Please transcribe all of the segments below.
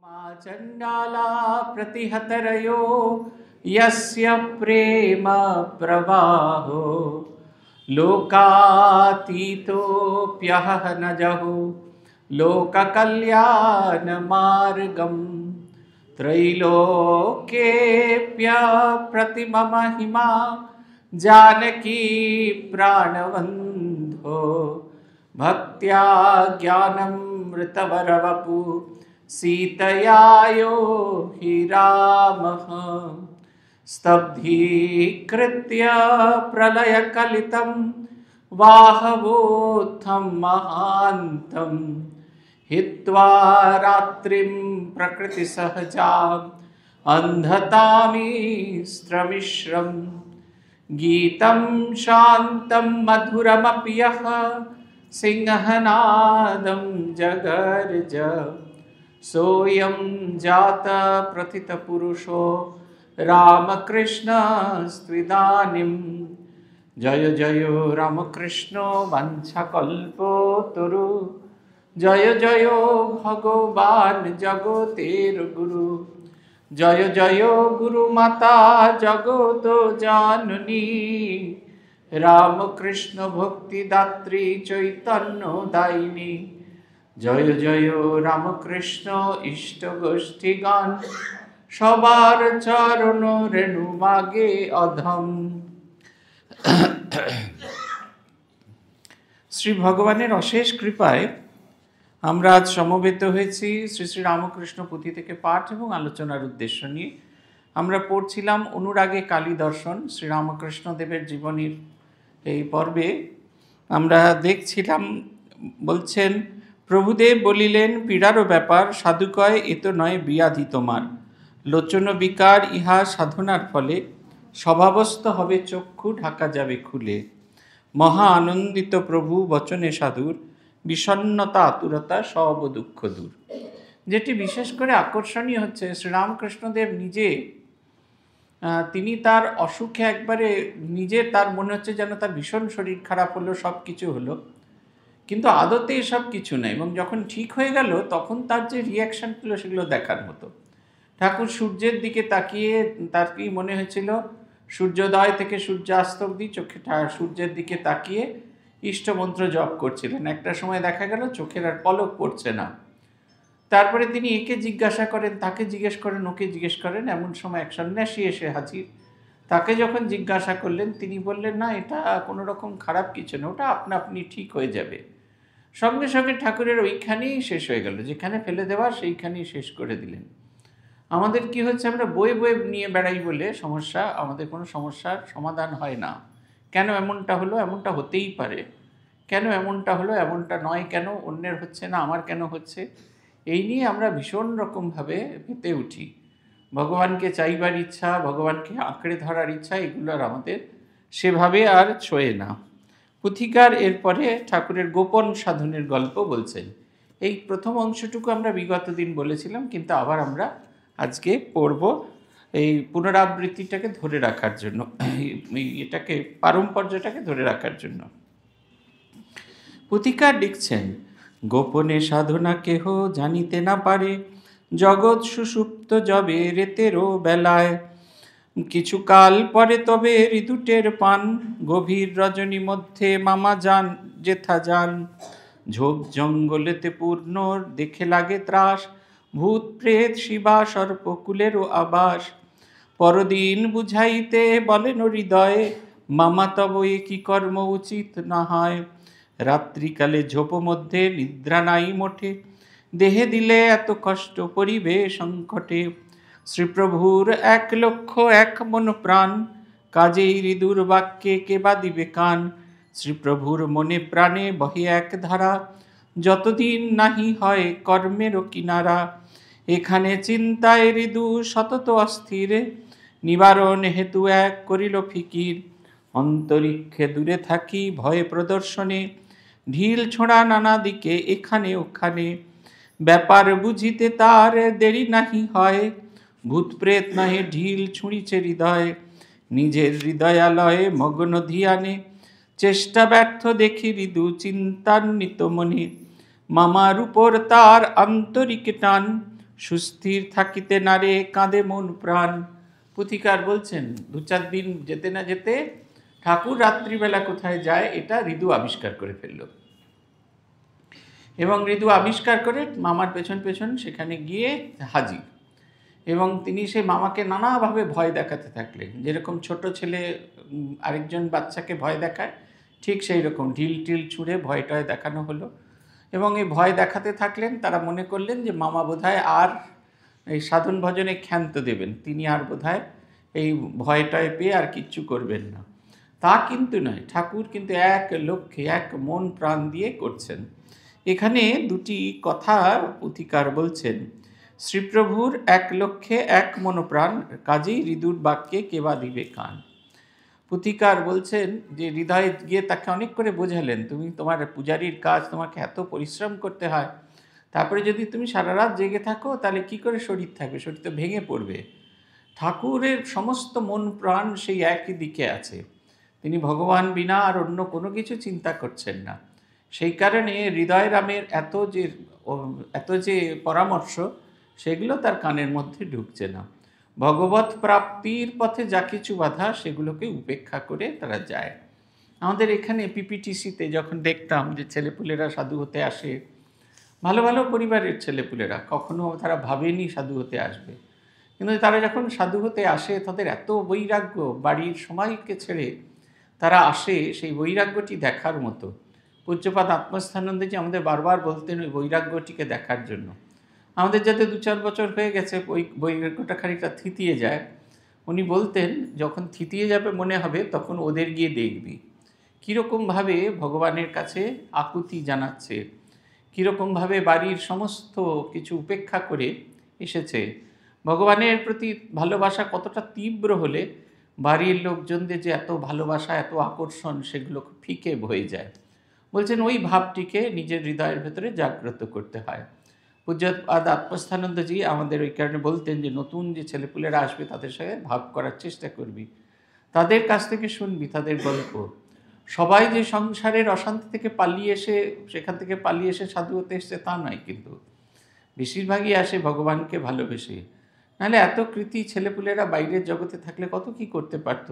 मा चण्डाला प्रतिहतरयो यस्य प्रेम प्रवाहो लोकातीतोऽप्यहह न जहो लोककल्याणमार्गं त्रैलोक्येऽप्यप्रतिममहिमा जानकी प्राणबन्धो भक्त्या ज्ञानमृतवरवपु सीतया यो हि रामः स्तब्धीकृत्य प्रलयकलितं वाहवोत्थं महान्तं हित्वा रात्रिं प्रकृतिसहजाम् अन्धतामिस्त्रमिश्रं गीतं शान्तं मधुरमपि यः सिंहनादं जगर्ज सोऽयं जातप्रथितपुरुषो रामकृष्णस्त्विदानीं जय जय रामकृष्णो वाञ्छाकल्पतरु जय जय भगवान् जगतेर गुरु जय जय गुरुमाता जगत जाननी रामकृष्ण भक्तिदात्री चैतन्यदायिनी जय जय रामकृष्ण इष्ट गोष्ठीगान सबार चरण रेणु मागे अधम। শ্রী ভগবানের অশেষ কৃপায় আমরা আজ সমবেত হয়েছি শ্রী শ্রী রামকৃষ্ণ পুঁথি থেকে পাঠ এবং আলোচনার উদ্দেশ্য নিয়ে। আমরা পড়ছিলাম অনুরাগে কালী দর্শন শ্রীরামকৃষ্ণ দেবের জীবনীর এই পর্বে। আমরা দেখছিলাম, বলছেন, প্রভুদেব বলিলেন, পীড়ারও ব্যাপার সাধু কয় এ তো নয় বিয়াধি তোমার, লোচন বিকার ইহা সাধনার ফলে স্বভাবস্থ হবে চক্ষু ঢাকা যাবে খুলে। মহা আনন্দিত প্রভু বচনে সাধুর, বিষণ্ণতা আতুরতা সব দুঃখ দূর। যেটি বিশেষ করে আকর্ষণীয় হচ্ছে শ্রীরামকৃষ্ণদেব নিজে, তিনি তার অসুখে একবারে নিজে তার মনে হচ্ছে যেন তার ভীষণ শরীর খারাপ হলো, সব কিছু হলো, কিন্তু আদতে এসব কিছু নয়। এবং যখন ঠিক হয়ে গেল তখন তার যে রিয়াকশানগুলো সেগুলো দেখার মতো। ঠাকুর সূর্যের দিকে তাকিয়ে তার কি মনে হয়েছিল, সূর্যোদয় থেকে সূর্যাস্ত অবধি চোখে সূর্যের দিকে তাকিয়ে ইষ্টমন্ত্র জপ করছিলেন। একটা সময় দেখা গেল চোখের আর পলক পড়ছে না। তারপরে তিনি একে জিজ্ঞাসা করেন, তাকে জিজ্ঞেস করেন, ওকে জিজ্ঞেস করেন। এমন সময় এক সন্ন্যাসী এসে হাজির। তাকে যখন জিজ্ঞাসা করলেন তিনি বললেন, না এটা কোনো রকম খারাপ কিছু না, ওটা আপনা আপনি ঠিক হয়ে যাবে। সঙ্গে সঙ্গে ঠাকুরের ওইখানেই শেষ হয়ে গেল, যেখানে ফেলে দেওয়া সেইখানেই শেষ করে দিলেন। আমাদের কি হচ্ছে, আমরা বয়ে বয়ে নিয়ে বেড়াই বলে সমস্যা, আমাদের কোনো সমস্যার সমাধান হয় না। কেন এমনটা হলো, এমনটা হতেই পারে, কেন এমনটা হলো, এমনটা নয় কেন, অন্যের হচ্ছে না আমার কেন হচ্ছে, এই নিয়ে আমরা ভীষণ রকমভাবে মেতে উঠি। ভগবানকে চাইবার ইচ্ছা, ভগবানকে আঁকড়ে ধরার ইচ্ছা, এগুলো আর আমাদের সেভাবে আর ছোঁয়ে না। পুথিকার এরপরে ঠাকুরের গোপন সাধনের গল্প বলছেন। এই প্রথম অংশটুকু আমরা বিগত দিন বলেছিলাম, কিন্তু আবার আমরা আজকে পড়ব এই পুনরাবৃত্তিটাকে ধরে রাখার জন্য, এটাকে পারম্পর্যটাকে ধরে রাখার জন্য। পুথিকার লিখছেন, গোপনে সাধনা কেহ জানিতে না পারে, জগৎ সুষুপ্ত যবে রেতেরও বেলায়, কিছুকাল পরে তবে ঋতুটের পান, গভীর রজনী মধ্যে মামা যান যেথা যান, ঝোপ জঙ্গলেতে পূর্ণ দেখে লাগে ত্রাস, ভূত প্রেত শিবা সর্পকুলেরও আবাস, পরদিন বুঝাইতে বলেন হৃদয়ে, মামা তব এ কি কর্ম উচিত না হয়, রাত্রিকালে ঝোপ মধ্যে নিদ্রা নাই মোটে, দেহে দিলে এত কষ্ট পরিবে সংকটে, শ্রীপ্রভুর 1,00,000 মন প্রাণ, কাজেই হৃদুর বাক্যে কে বা দিবে কান, শ্রীপ্রভুর মনে প্রাণে বহে এক ধারা, যতদিন নাহি হয় কর্মেরও কিনারা, এখানে চিন্তায় হৃদু সতত অস্থির, নিবারণ হেতু এক করিল ফিকির, অন্তরিক্ষে দূরে থাকি ভয়ে প্রদর্শনে, ঢিল ছোঁড়া নানা দিকে এখানে ওখানে, ব্যাপার বুঝিতে তার দেরি নাহি হয়, ভূত প্রেত নহে ঢিল ছুঁড়িছে হৃদয়, নিজের হৃদয়ালয়ে মগ্ন ধিয়ানে, চেষ্টা ব্যর্থ দেখি হৃদু চিন্তান্বিত মনে, মামার উপর তার আন্তরিক টান, সুস্থির থাকিতে নারে কাঁদে মন প্রাণ। পুথিকার বলছেন 2-4 দিন যেতে না যেতে ঠাকুর রাত্রিবেলা কোথায় যায় এটা ঋদু আবিষ্কার করে ফেলল, এবং ঋদু আবিষ্কার করে মামার পেছন পেছন সেখানে গিয়ে হাজির। এবং তিনি সেই মামাকে নানাভাবে ভয় দেখাতে থাকলেন, যেরকম ছোট ছেলে আরেকজন বাচ্চাকে ভয় দেখায়, ঠিক সেই রকম ঢিল টিল ছুঁড়ে ভয় টয় দেখানো হলো। এবং এই ভয় দেখাতে থাকলেন। তারা মনে করলেন যে মামা বোধহয় আর এই সাধন ভজনে ক্ষান্ত দেবেন, তিনি আর বোধহয় এই ভয় টয় পেয়ে আর কিচ্ছু করবেন না। তা কিন্তু নয়, ঠাকুর কিন্তু এক লক্ষ্যে এক মন প্রাণ দিয়ে করছেন। এখানে দুটি কথা পুথিকার বলছেন। শ্রীপ্রভুর এক লক্ষ্যে এক মনোপ্রাণ, কাজেই ঋদুর বাক্যে কেবা দিবে কান। পুথিকার বলছেন যে হৃদয়ে গিয়ে তাকে অনেক করে বোঝালেন, তুমি তোমার পূজারীর কাজ, তোমাকে এত পরিশ্রম করতে হয়, তারপরে যদি তুমি সারা রাত জেগে থাকো তাহলে কি করে শরীর থাকবে, শরীর তো ভেঙে পড়বে। ঠাকুরের সমস্ত মন প্রাণ সেই একই দিকে আছে, তিনি ভগবান বিনা আর অন্য কোনো কিছু চিন্তা করছেন না। সেই কারণে হৃদয়রামের এত যে পরামর্শ, সেগুলো তার কানের মধ্যে ঢুকছে না। ভগবত প্রাপ্তির পথে যা কিছু বাধা, সেগুলোকে উপেক্ষা করে তারা যায়। আমাদের এখানে পিপিটিসিতে যখন দেখতাম যে ছেলেপুলেরা সাধু হতে আসে, ভালো ভালো পরিবারের ছেলেপুলেরা, কখনো তারা ভাবেনি সাধু হতে আসবে, কিন্তু তারা যখন সাধু হতে আসে তাদের এত বৈরাগ্য, বাড়ির সবাইকে ছেড়ে তারা আসে, সেই বৈরাগ্যটি দেখার মতো। পূজ্যপাদ আত্মস্থানন্দজি আমাদের বারবার বলতেন ওই বৈরাগ্যটিকে দেখার জন্য। আমাদের যাতে 2-4 বছর হয়ে গেছে ওই বৈরাগ্যটা খানিকটা থিতিয়ে যায়, উনি বলতেন যখন থিতিয়ে যাবে মনে হবে তখন ওদের গিয়ে দেখবি কীরকমভাবে ভগবানের কাছে আকুতি জানাচ্ছে, কীরকমভাবে বাড়ির সমস্ত কিছু উপেক্ষা করে এসেছে। ভগবানের প্রতি ভালোবাসা কতটা তীব্র হলে বাড়ির লোকজনদের যে এত ভালোবাসা, এত আকর্ষণ, সেগুলো ফিকে হয়ে যায়। বলছেন ওই ভাবটিকে নিজের হৃদয়ের ভেতরে জাগ্রত করতে হয়। পূজ্যপাদ আত্মস্থানন্দজি আমাদের ওই কারণে বলতেন যে নতুন যে ছেলেপুলেরা আসবে তাদের সঙ্গে ভাব করার চেষ্টা করবি, তাদের কাছ থেকে শুনবি তাদের গল্প। সবাই যে সংসারের অশান্তি থেকে সেখান থেকে পালিয়ে এসে সাধু হতে এসছে তা নয়, কিন্তু বেশিরভাগই আসে ভগবানকে ভালোবেসে। নাহলে এত কৃতি ছেলেপুলেরা বাইরের জগতে থাকলে কত কি করতে পারত।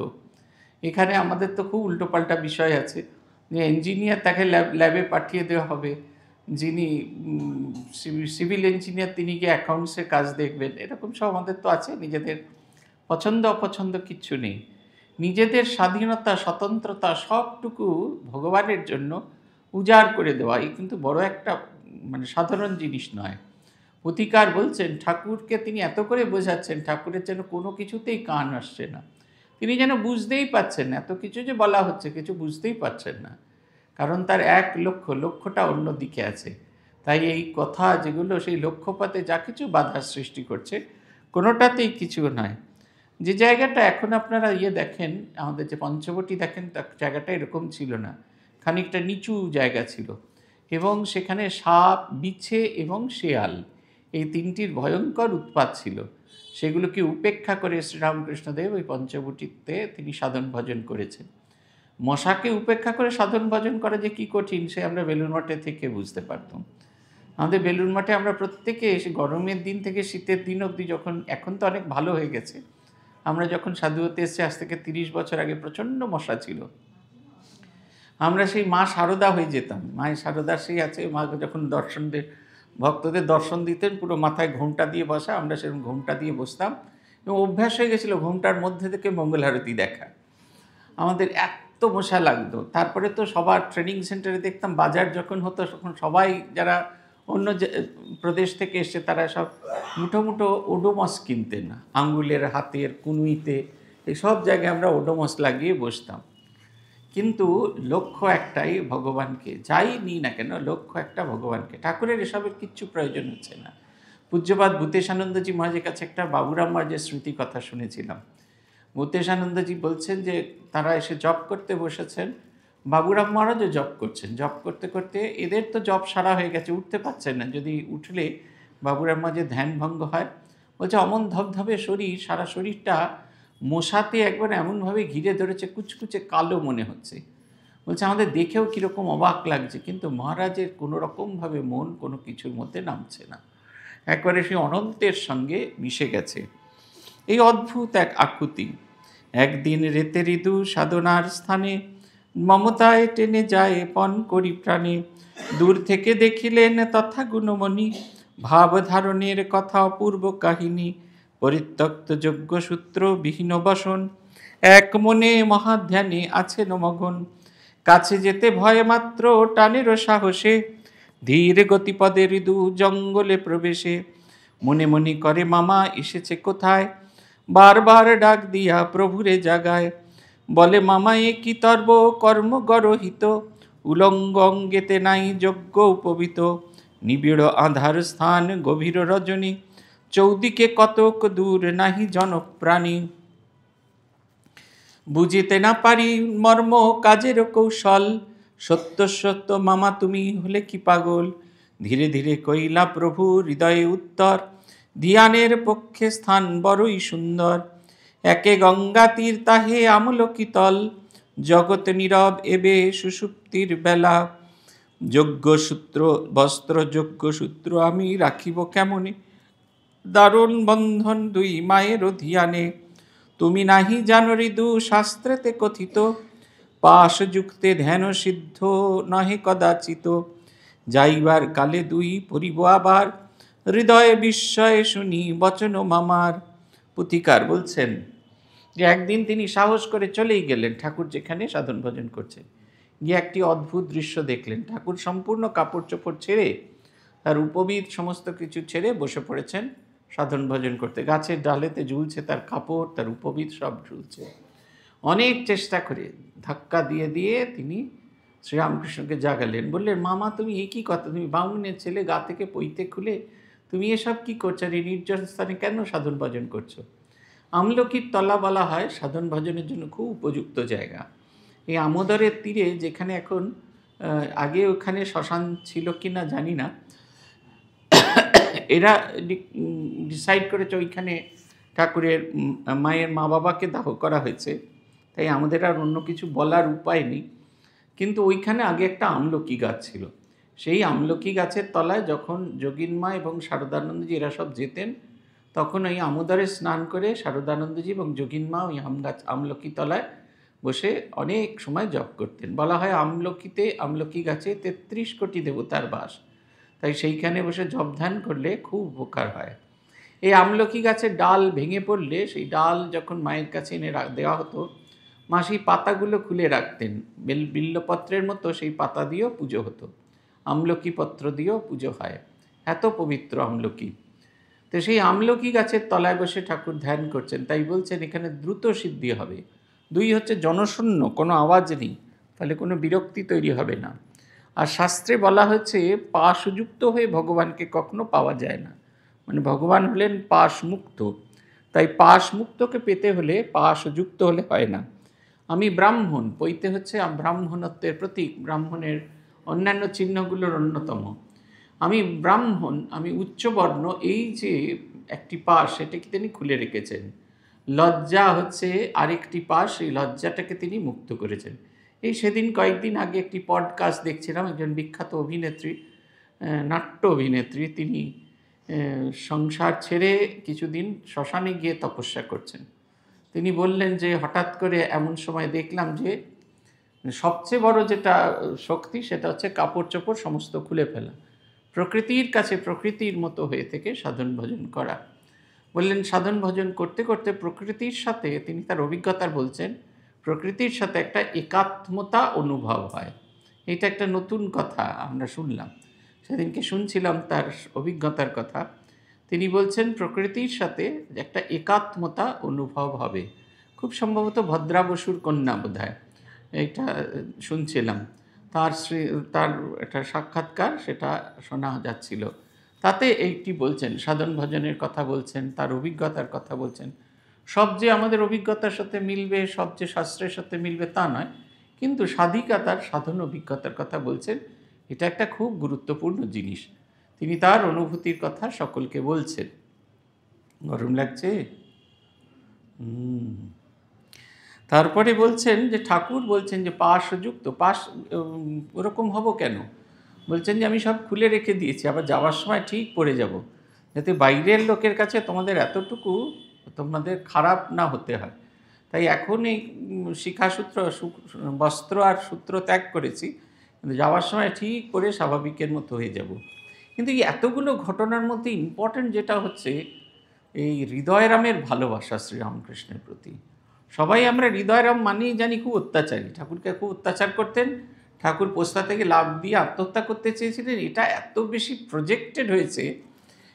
এখানে আমাদের তো খুব উল্টোপাল্টা বিষয় আছে, যে ইঞ্জিনিয়ার তাকে ল্যাবে পাঠিয়ে দেওয়া হবে, যিনি সিভিল ইঞ্জিনিয়ার তিনি গিয়ে অ্যাকাউন্টসের কাজ দেখবেন, এরকম সব আমাদের তো আছে। নিজেদের পছন্দ অপছন্দ কিচ্ছু নেই, নিজেদের স্বাধীনতা স্বতন্ত্রতা সবটুকু ভগবানের জন্য উজাড় করে দেওয়া, এই কিন্তু বড় একটা সাধারণ জিনিস নয়। পুথিকার বলছেন ঠাকুরকে তিনি এত করে বোঝাচ্ছেন, ঠাকুরের যেন কোনো কিছুতেই কান আসছে না, তিনি যেন বুঝতেই পাচ্ছেন না, এত কিছু যে বলা হচ্ছে কিছু বুঝতেই পাচ্ছেন না, কারণ তার এক লক্ষ্যটা অন্য দিকে আছে। তাই এই কথা যেগুলো সেই লক্ষ্যপথে যা কিছু বাধার সৃষ্টি করছে, কোনোটাতেই কিছু নয়। যে জায়গাটা এখন আপনারা দেখেন, আমাদের যে পঞ্চবটী দেখেন, তার জায়গাটা এরকম ছিল না, খানিকটা নিচু জায়গা ছিল, এবং সেখানে সাপ, বিছে এবং শেয়াল, এই তিনটির ভয়ঙ্কর উৎপাত ছিল। সেগুলোকে উপেক্ষা করে শ্রীরামকৃষ্ণদেব ওই পঞ্চবটিতে তিনি সাধন ভজন করেছেন। মশাকে উপেক্ষা করে সাধন ভজন করা যে কী কঠিন, সে আমরা বেলুড় মঠে থেকে বুঝতে পারতাম। আমাদের বেলুড় মঠে আমরা প্রত্যেকে এসে গরমের দিন থেকে শীতের দিন অবধি, যখন এখন তো অনেক ভালো হয়ে গেছে, আমরা যখন সাধু হতে এসেছি আজ থেকে 30 বছর আগে প্রচণ্ড মশা ছিল। আমরা সেই মা শারদা হয়ে যেতাম, মায়ের শারদার সেই আছে, মা যখন ভক্তদের দর্শন দিতেন পুরো মাথায় ঘোমটা দিয়ে বসা, আমরা সেরকম ঘোমটা দিয়ে বসতাম, এবং অভ্যাস হয়ে গেছিলো ঘোমটার মধ্যে থেকে মঙ্গল আরতি দেখা। আমাদের এত মশা লাগতো। তারপরে তো সবার ট্রেনিং সেন্টারে দেখতাম, বাজার যখন হতো তখন সবাই যারা অন্য প্রদেশ থেকে এসে তারা সব মুঠো মুঠো ওডোমস কিনতেন, আঙ্গুলের, হাতের কুনুইতে, এই সব জায়গায় আমরা ওডোমস লাগিয়ে বসতাম। কিন্তু লক্ষ্য একটাই, ভগবানকে। যাই নিই না কেন, লক্ষ্য একটা ভগবানকে। ঠাকুরের এসবের কিচ্ছু প্রয়োজন হচ্ছে না। পূজ্যপাদ ভূতেশানন্দজি মহারাজের কাছে একটা বাবুরাম মহারাজের স্মৃতি কথা শুনেছিলাম। ভূতেশানন্দজি বলছেন যে তারা এসে জপ করতে বসেছেন, বাবুরাম মহারাজও জপ করছেন। জপ করতে করতে এদের তো জপ সারা হয়ে গেছে, উঠতে পারছেন না, যদি উঠলে বাবুরাম মহারাজের ধ্যান ভঙ্গ হয়। বলছে অমন ধবধবে শরীর, সারা শরীরটা মশাতে একবার এমনভাবে ঘিরে ধরেছে, কুচকুচে কালো মনে হচ্ছে। বলছে আমাদের দেখেও কীরকম অবাক লাগছে, কিন্তু মহারাজের কোনো রকমভাবে মন কোনো কিছুর মধ্যে নামছে না। একবারে সেই অনন্তের সঙ্গে মিশে গেছে। এই অদ্ভুত এক আকুতি। একদিন রেতে ঋতু সাধনার স্থানে মমতায় টেনে যায় পণ করি প্রাণে। দূর থেকে দেখিলেন তথা গুণমণি, ভাব ধারণের কথা অপূর্ব কাহিনী। পরিত্যক্ত যজ্ঞসূত্র বিহীন বসন, এক মনে মহাধ্যানে আছেন মগন। কাছে যেতে ভয় মাত্র টানের সাহসে, ধীর গতিপদে ঋদু জঙ্গলে প্রবেশে। মনে মনে করে মামা এসেছে কোথায়, বারবার ডাক দিয়া প্রভুরে জাগায়। বলে মামা এ কি তর্ব কর্ম গরহিত, উলঙ্গ অঙ্গেতে নাই যজ্ঞ উপবিত। নিবিড় আধার স্থান গভীর রজনী, চৌদিকে কতক দূর নাহি জনপ্রাণী। বুঝিতে না পারি মর্ম কাজের কৌশল, সত্য সত্য মামা তুমি হলে কি পাগল। ধীরে ধীরে কইলা প্রভু হৃদয়ে উত্তর, ধ্যানের পক্ষে স্থান বড়ই সুন্দর। একে গঙ্গা তীর তাহে আমলকি তল, জগৎ নীরব এবে সুষুপ্তির বেলা। যজ্ঞসূত্র বস্ত্র যজ্ঞসূত্র আমি রাখিব কেমনে, দারুণ বন্ধন দুই মায়ের ধ্যানে। তুমি নাহি জানো ঋদু শাস্ত্রেতে কথিত, পাশযুক্তে ধ্যান সিদ্ধ নহে কদাচিত। যাইবার কালে দুই পরিব আবার, হৃদয়ে বিস্ময়ে শুনি বচন মামার। পুথিকার বলছেন যে একদিন তিনি সাহস করে চলেই গেলেন ঠাকুর যেখানে সাধন ভজন করছেন। গিয়ে একটি অদ্ভুত দৃশ্য দেখলেন। ঠাকুর সম্পূর্ণ কাপড় চোপড় ছেড়ে, তার উপবিদ সমস্ত কিছু ছেড়ে বসে পড়েছেন সাধন ভজন করতে। গাছের ডালেতে ঝুলছে তার কাপড়, তার উপবিদ সব ঝুলছে। অনেক চেষ্টা করে ধাক্কা দিয়ে দিয়ে তিনি শ্রীরামকৃষ্ণকে জাগালেন। বললেন মামা তুমি এই কী কথা, তুমি বামুনের ছেলে, গা থেকে পৈতে খুলে তুমি এসব কী করছো, আর এই নির্জন স্থানে কেন সাধন ভজন করছো? আমলকির তলা বলা হয় সাধন ভজনের জন্য খুব উপযুক্ত জায়গা। এই আমোদরের তীরে, যেখানে এখন আগে ওখানে শ্মশান ছিল কি না জানি না, এরা ডিসাইড করেছে ওইখানে ঠাকুরের মায়ের মা বাবাকে দাহ করা হয়েছে, তাই আমাদের আর অন্য কিছু বলার উপায় নেই। কিন্তু ওইখানে আগে একটা আমলকি গাছ ছিল। সেই আমলকি গাছের তলায় যখন যোগিনমা এবং শারদানন্দজি এরা সব যেতেন, তখন ওই আমোদরে স্নান করে শারদানন্দজি এবং যোগিনমা ওই আমলকি তলায় বসে অনেক সময় জপ করতেন। বলা হয় আমলকি গাছে ৩৩ কোটি দেবতার বাস, তাই সেইখানে বসে জপ ধ্যান করলে খুব উপকার হয়। এই আমলকি গাছের ডাল ভেঙে পড়লে সেই ডাল যখন মায়ের কাছে এনে দেওয়া হতো, মা সেই পাতাগুলো খুলে রাখতেন। বিল্লপত্রের মতো সেই পাতা দিয়েও পুজো হতো, আমলকি পত্র দিয়েও পুজো হয়, এত পবিত্র আমলকি। তো সেই আমলকি গাছের তলায় বসে ঠাকুর ধ্যান করছেন। তাই বলছেন এখানে দ্রুত সিদ্ধি হবে। দুই হচ্ছে জনশূন্য, কোনো আওয়াজ নেই, ফলে কোনো বিরক্তি তৈরি হবে না। আর শাস্ত্রে বলা হয়েছে পাশযুক্ত হয়ে ভগবানকে কখনো পাওয়া যায় না, মানে ভগবান হলেন পাশমুক্ত। তাই পাশমুক্তকে পেতে হলে পাশযুক্ত হলে হয় না। আমি ব্রাহ্মণ, পৈতে হচ্ছে ব্রাহ্মণত্বের প্রতীক, ব্রাহ্মণের অন্যান্য চিহ্নগুলোর অন্যতম। আমি ব্রাহ্মণ, আমি উচ্চবর্ণ, এই যে একটি পাশ সেটাকে তিনি খুলে রেখেছেন। লজ্জা হচ্ছে আরেকটি পাশ, এই লজ্জাটাকে তিনি মুক্ত করেছেন। এই সেদিন কয়েকদিন আগে একটি পডকাস্ট দেখছিলাম, একজন বিখ্যাত অভিনেত্রী, নাট্য অভিনেত্রী, তিনি সংসার ছেড়ে কিছুদিন শ্মশানে গিয়ে তপস্যা করছেন। তিনি বললেন যে হঠাৎ করে এমন সময় দেখলাম যে সবচেয়ে বড় যেটা শক্তি সেটা হচ্ছে কাপড় চোপড় সমস্ত খুলে ফেলা, প্রকৃতির কাছে প্রকৃতির মতো হয়ে থেকে সাধন ভজন করা। বললেন সাধন ভজন করতে করতে প্রকৃতির সাথে, তিনি তার অভিজ্ঞতার বলছেন, প্রকৃতির সাথে একটা একাত্মতা অনুভব হয়। এটা একটা নতুন কথা আমরা শুনলাম, সেদিনকে শুনছিলাম তার অভিজ্ঞতার কথা। তিনি বলছেন প্রকৃতির সাথে একটা একাত্মতা অনুভব হবে। খুব সম্ভবত ভদ্রা বসুর কন্যা বোধহয়, এটা শুনছিলাম, তার একটা সাক্ষাৎকার সেটা শোনা যাচ্ছিল। তাতে এইটি বলছেন, সাধন ভজনের কথা বলছেন, তার অভিজ্ঞতার কথা বলছেন। সব যে আমাদের অভিজ্ঞতার সাথে মিলবে, সব যে শাস্ত্রের সাথে মিলবে তা নয়, কিন্তু সাধিকা তার সাধন অভিজ্ঞতার কথা বলছেন। এটা একটা খুব গুরুত্বপূর্ণ জিনিস। তিনি তার অনুভূতির কথা সকলকে বলছেন। গরম লাগছে? তারপরে বলছেন যে ঠাকুর বলছেন যে পাশযুক্ত, পাশ ওরকম হব কেন? বলছেন যে আমি সব খুলে রেখে দিয়েছি, আবার যাওয়ার সময় ঠিক পড়ে যাব। যাতে বাইরের লোকের কাছে তোমাদের এতটুকু তোমাদের খারাপ না হতে হয়। তাই এখন এই শিখাসূত্র বস্ত্র আর সূত্র ত্যাগ করেছি, কিন্তু যাওয়ার সময় ঠিক করে স্বাভাবিকের মতো হয়ে যাব। কিন্তু এই এতগুলো ঘটনার মধ্যে ইম্পর্ট্যান্ট যেটা হচ্ছে এই হৃদয়রামের ভালোবাসা শ্রীরামকৃষ্ণের প্রতি। সবাই আমরা হৃদয়রাম মানেই জানি খুব অত্যাচারী, ঠাকুরকে খুব অত্যাচার করতেন, ঠাকুর পোস্তা থেকে লাফ দিয়ে আত্মহত্যা করতে চেয়েছিলেন। এটা এত বেশি প্রজেক্টেড হয়েছে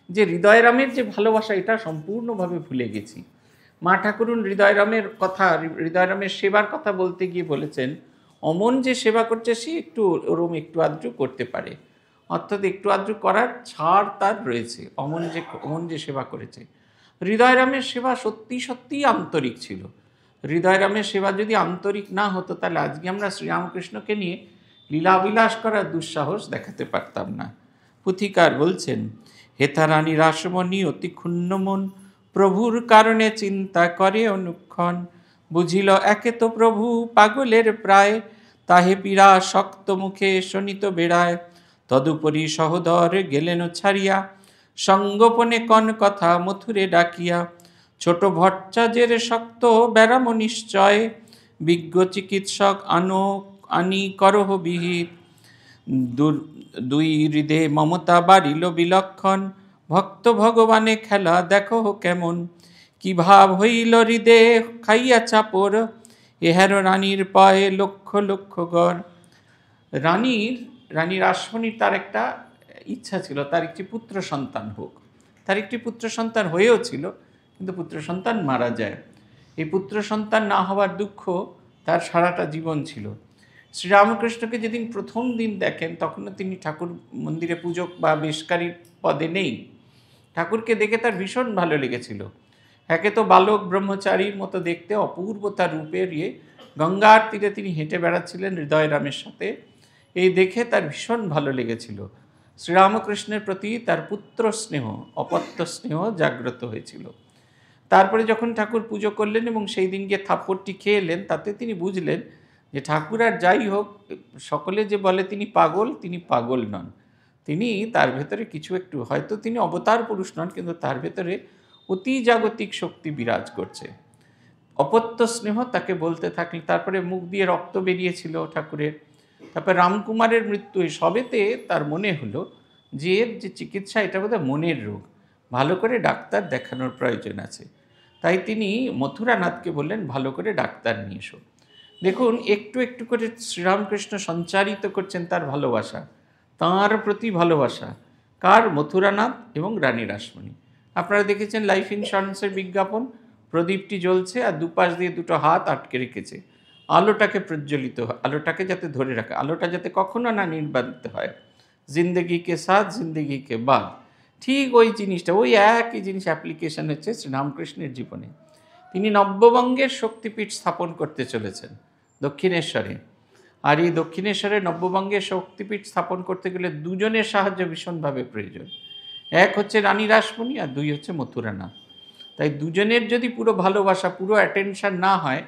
যে হৃদয়রামের যে ভালোবাসা এটা সম্পূর্ণভাবে ভুলে গেছি। মা ঠাকুরুন হৃদয়রামের কথা, হৃদয়রামের সেবার কথা বলতে গিয়ে বলেছেন, অমন যে সেবা করছে সে একটু ওরম একটু আধটু করতে পারে, অর্থাৎ একটু আধটু করার ছাড় তার রয়েছে। অমন যে সেবা করেছে, হৃদয়রামের সেবা সত্যি সত্যিই আন্তরিক ছিল। হৃদয়রামের সেবা যদি আন্তরিক না হতো তাহলে আজকে আমরা শ্রীরামকৃষ্ণকে নিয়ে লীলাবিলাস করার দুঃসাহস দেখাতে পারতাম না। পুথিকার বলছেন, হেথা রানী রাসমণি অতি ক্ষুণ্ণ মন, প্রভুর কারণে চিন্তা করে অনুক্ষণ, বুঝিল একে তো প্রভু পাগলের প্রায়, তাহে পীড়া শক্ত মুখে শোনিত বেড়ায়, তদুপরি সহোদর গেলেন ছাড়িয়া, সঙ্গোপনে কন কথা মথুরে ডাকিয়া, ছোট ভট্টাচার্যের শক্ত ব্যারাম নিশ্চয়, বিজ্ঞ চিকিৎসক আনি করহ বিহিত, দুই হৃদে মমতা বাড়িল বিলক্ষণ, ভক্ত ভগবানে খেলা দেখো কেমন, কি ভাব হইল হৃদে খাইয়া চাপর, এহের রানীর পায়ে লক্ষ লক্ষ গড়। রানী রাসমণির তার একটা ইচ্ছা ছিল, তার একটি পুত্র সন্তান হোক। তার একটি পুত্র সন্তান হয়েও ছিল, কিন্তু পুত্র সন্তান মারা যায়। এই পুত্র সন্তান না হওয়ার দুঃখ তার সারাটা জীবন ছিল। শ্রীরামকৃষ্ণকে যেদিন প্রথম দিন দেখেন তখনও তিনি ঠাকুর মন্দিরে পূজক বা বেশকারীর পদে নেই। ঠাকুরকে দেখে তার ভীষণ ভালো লেগেছিল। একে তো বালক ব্রহ্মচারীর মতো দেখতে, অপূর্ব তার রূপের গঙ্গার তীরে তিনি হেঁটে বেড়াচ্ছিলেন হৃদয়রামের সাথে, এই দেখে তার ভীষণ ভালো লেগেছিল। শ্রীরামকৃষ্ণের প্রতি তার পুত্র স্নেহ, অপত্য স্নেহ জাগ্রত হয়েছিল। তারপরে যখন ঠাকুর পুজো করলেন এবং সেই দিন গিয়ে থাপ্পড়টি খেয়ে এলেন, তাতে তিনি বুঝলেন যে ঠাকুর আর যাই হোক, সকলে যে বলে তিনি পাগল নন। তিনি তার ভেতরে কিছু একটু, হয়তো তিনি অবতার পুরুষ নন, কিন্তু তার ভেতরে অতি জাগতিক শক্তি বিরাজ করছে। অপত্য স্নেহ তাকে বলতে থাকলে, তারপরে মুখ দিয়ে রক্ত বেরিয়েছিল ঠাকুরের, তারপর রামকুমারের মৃত্যু, সবেতে তার মনে হলো যে এর যে চিকিৎসা, এটা বোধহয় মনের রোগ, ভালো করে ডাক্তার দেখানোর প্রয়োজন আছে। তাই তিনি মথুরানাথকে বললেন, ভালো করে ডাক্তার নিয়ে এসো। দেখুন, একটু একটু করে শ্রীরামকৃষ্ণ সঞ্চারিত করছেন তার ভালোবাসা, তাঁর প্রতি ভালোবাসা। কার? মথুরানাথ এবং রানী রাসমণি। আপনারা দেখেছেন লাইফ ইন্স্যুরেন্সের বিজ্ঞাপন, প্রদীপটি জ্বলছে আর দুপাশ দিয়ে দুটো হাত আটকে রেখেছে আলোটাকে প্রজ্বলিত, আলোটাকে যাতে ধরে রাখে, আলোটা যাতে কখনো না নির্বাপিত হয়। জিন্দগি কে সাথ জিন্দগি কে বাদ, ঠিক ওই জিনিসটা, ওই একই জিনিস অ্যাপ্লিকেশন হচ্ছে শ্রীরামকৃষ্ণের জীবনে। তিনি নব্যবঙ্গের শক্তিপীঠ স্থাপন করতে চলেছেন দক্ষিণেশ্বরে। আর এই দক্ষিণেশ্বরে নব্যবঙ্গের শক্তিপীঠ স্থাপন করতে গেলে দুজনের সাহায্য ভীষণভাবে প্রয়োজন। এক হচ্ছে রানী রাসমণি আর দুই হচ্ছে মথুরানাথ। তাই দুজনের যদি পুরো ভালোবাসা, পুরো অ্যাটেনশন না হয়,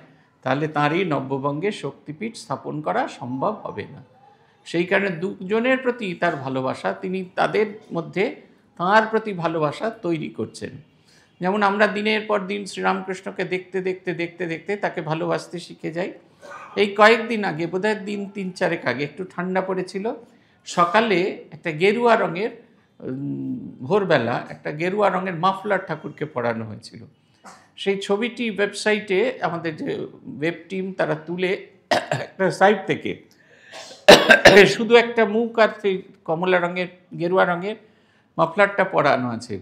তাহলে তাঁর এই নব্যবঙ্গের শক্তিপীঠ স্থাপন করা সম্ভব হবে না। সেই কারণে দুজনের প্রতি তার ভালোবাসা, তিনি তাদের মধ্যে তাঁর প্রতি ভালোবাসা তৈরি করছেন। যেমন আমরা দিনের পর দিন শ্রীরামকৃষ্ণকে দেখতে দেখতে দেখতে দেখতে তাকে ভালোবাসতে শিখে যাই। এই কয়েকদিন আগে, বোধহয় দিন 3-4 আগে, একটু ঠান্ডা পড়েছিল, সকালে একটা গেরুয়া রঙের, ভোরবেলা একটা গেরুয়া রঙের মাফলার ঠাকুরকে পরানো হয়েছিল। সেই ছবিটি ওয়েবসাইটে আমাদের যে ওয়েব টিম তারা তুলে একটা সাইট থেকে শুধু একটা মুখ আর সেই কমলা রঙের গেরুয়া রঙের মাফলারটা পরানো আছে।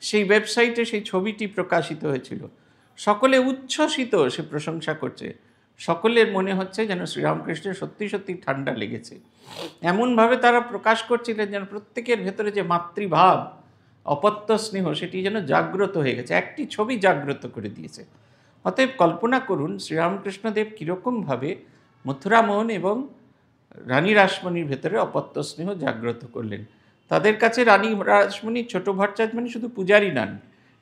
সেই ওয়েবসাইটে সেই ছবিটি প্রকাশিত হয়েছিল। সকলে উচ্ছ্বসিত, সে প্রশংসা করছে। সকলের মনে হচ্ছে যেন শ্রীরামকৃষ্ণের সত্যি সত্যি ঠান্ডা লেগেছে। এমনভাবে তারা প্রকাশ করছিলেন যেন প্রত্যেকের ভেতরে যে মাতৃভাব, অপত্য স্নেহ, সেটি যেন জাগ্রত হয়ে গেছে, একটি ছবি জাগ্রত করে দিয়েছে। অতএব কল্পনা করুন শ্রীরামকৃষ্ণদেব কীরকমভাবে মথুরামোহন এবং রানী রাসমণির ভেতরে অপত্য স্নেহ জাগ্রত করলেন। তাদের কাছে রানী রাসমণি, ছোট ভট্টাচার্য মানে শুধু পূজারী নন,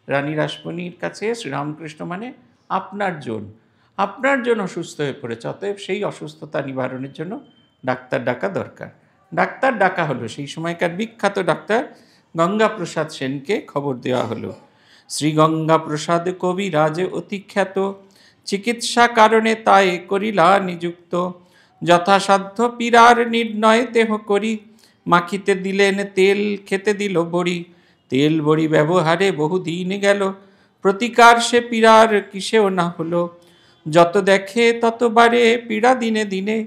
রানী রাসমণির কাছে শ্রীরামকৃষ্ণ মানে আপনার জন্য অসুস্থ হয়ে পড়েছে, অতএব সেই অসুস্থতা নিবারণের জন্য ডাক্তার ডাকা দরকার। ডাক্তার ডাকা হলো সেই সময়কার বিখ্যাত ডাক্তার গঙ্গাপ্রসাদ সেনকে খবর দেওয়া হলো। শ্রী গঙ্গাপ্রসাদ কবিরাজ অতি খ্যাত, চিকিৎসা কারণে তাই করিলা নিযুক্ত। যথাসাধ্য পীড়ার নির্ণয় দেহ করি, মাখিতে দিলেন তেল, খেতে দিল বড়ি। তেল বড়ি ব্যবহারে বহুদিন গেল, প্রতিকার সে পীড়ার কিসেও না হলো। যত দেখে তত বারে পীড়া দিনে দিনে,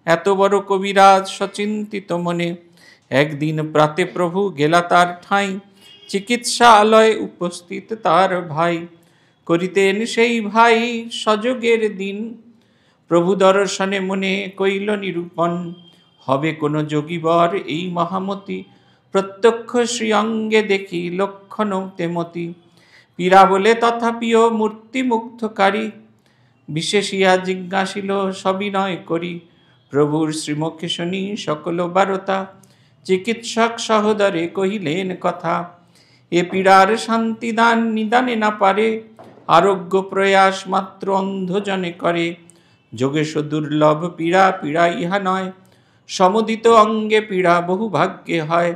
এত বড় কবিরাজ সচিন্তিত মনে। একদিন প্রাতে প্রভু গেলা তার ঠাঁই, চিকিৎসালয়ে উপস্থিত তার ভাই। করিতেন সেই ভাই সযোগের দিন, প্রভু দর্শনে মনে কইল নিরূপণ। হবে কোন যোগীবর এই মহামতি, প্রত্যক্ষ শ্রী অঙ্গে দেখি লক্ষণ তেমতি। পীড়া বলে তথাপিও মূর্তি মুগ্ধকারী, বিশেষিয়া জিজ্ঞাসিল সবিনয় করি। প্রভুর শ্রীমুখে শুনি সকল বারতা, চিকিৎসক সহোদরে কহিলেন কথা। এ পীড়ার শান্তিদান নিদানে না পারে, আরোগ্য প্রয়াস মাত্র অন্ধজনে করে। যোগেশ দুর্লভ পীড়া, পীড়া ইহা নয়, সমুদিত অঙ্গে পীড়া বহু ভাগ্যে হয়।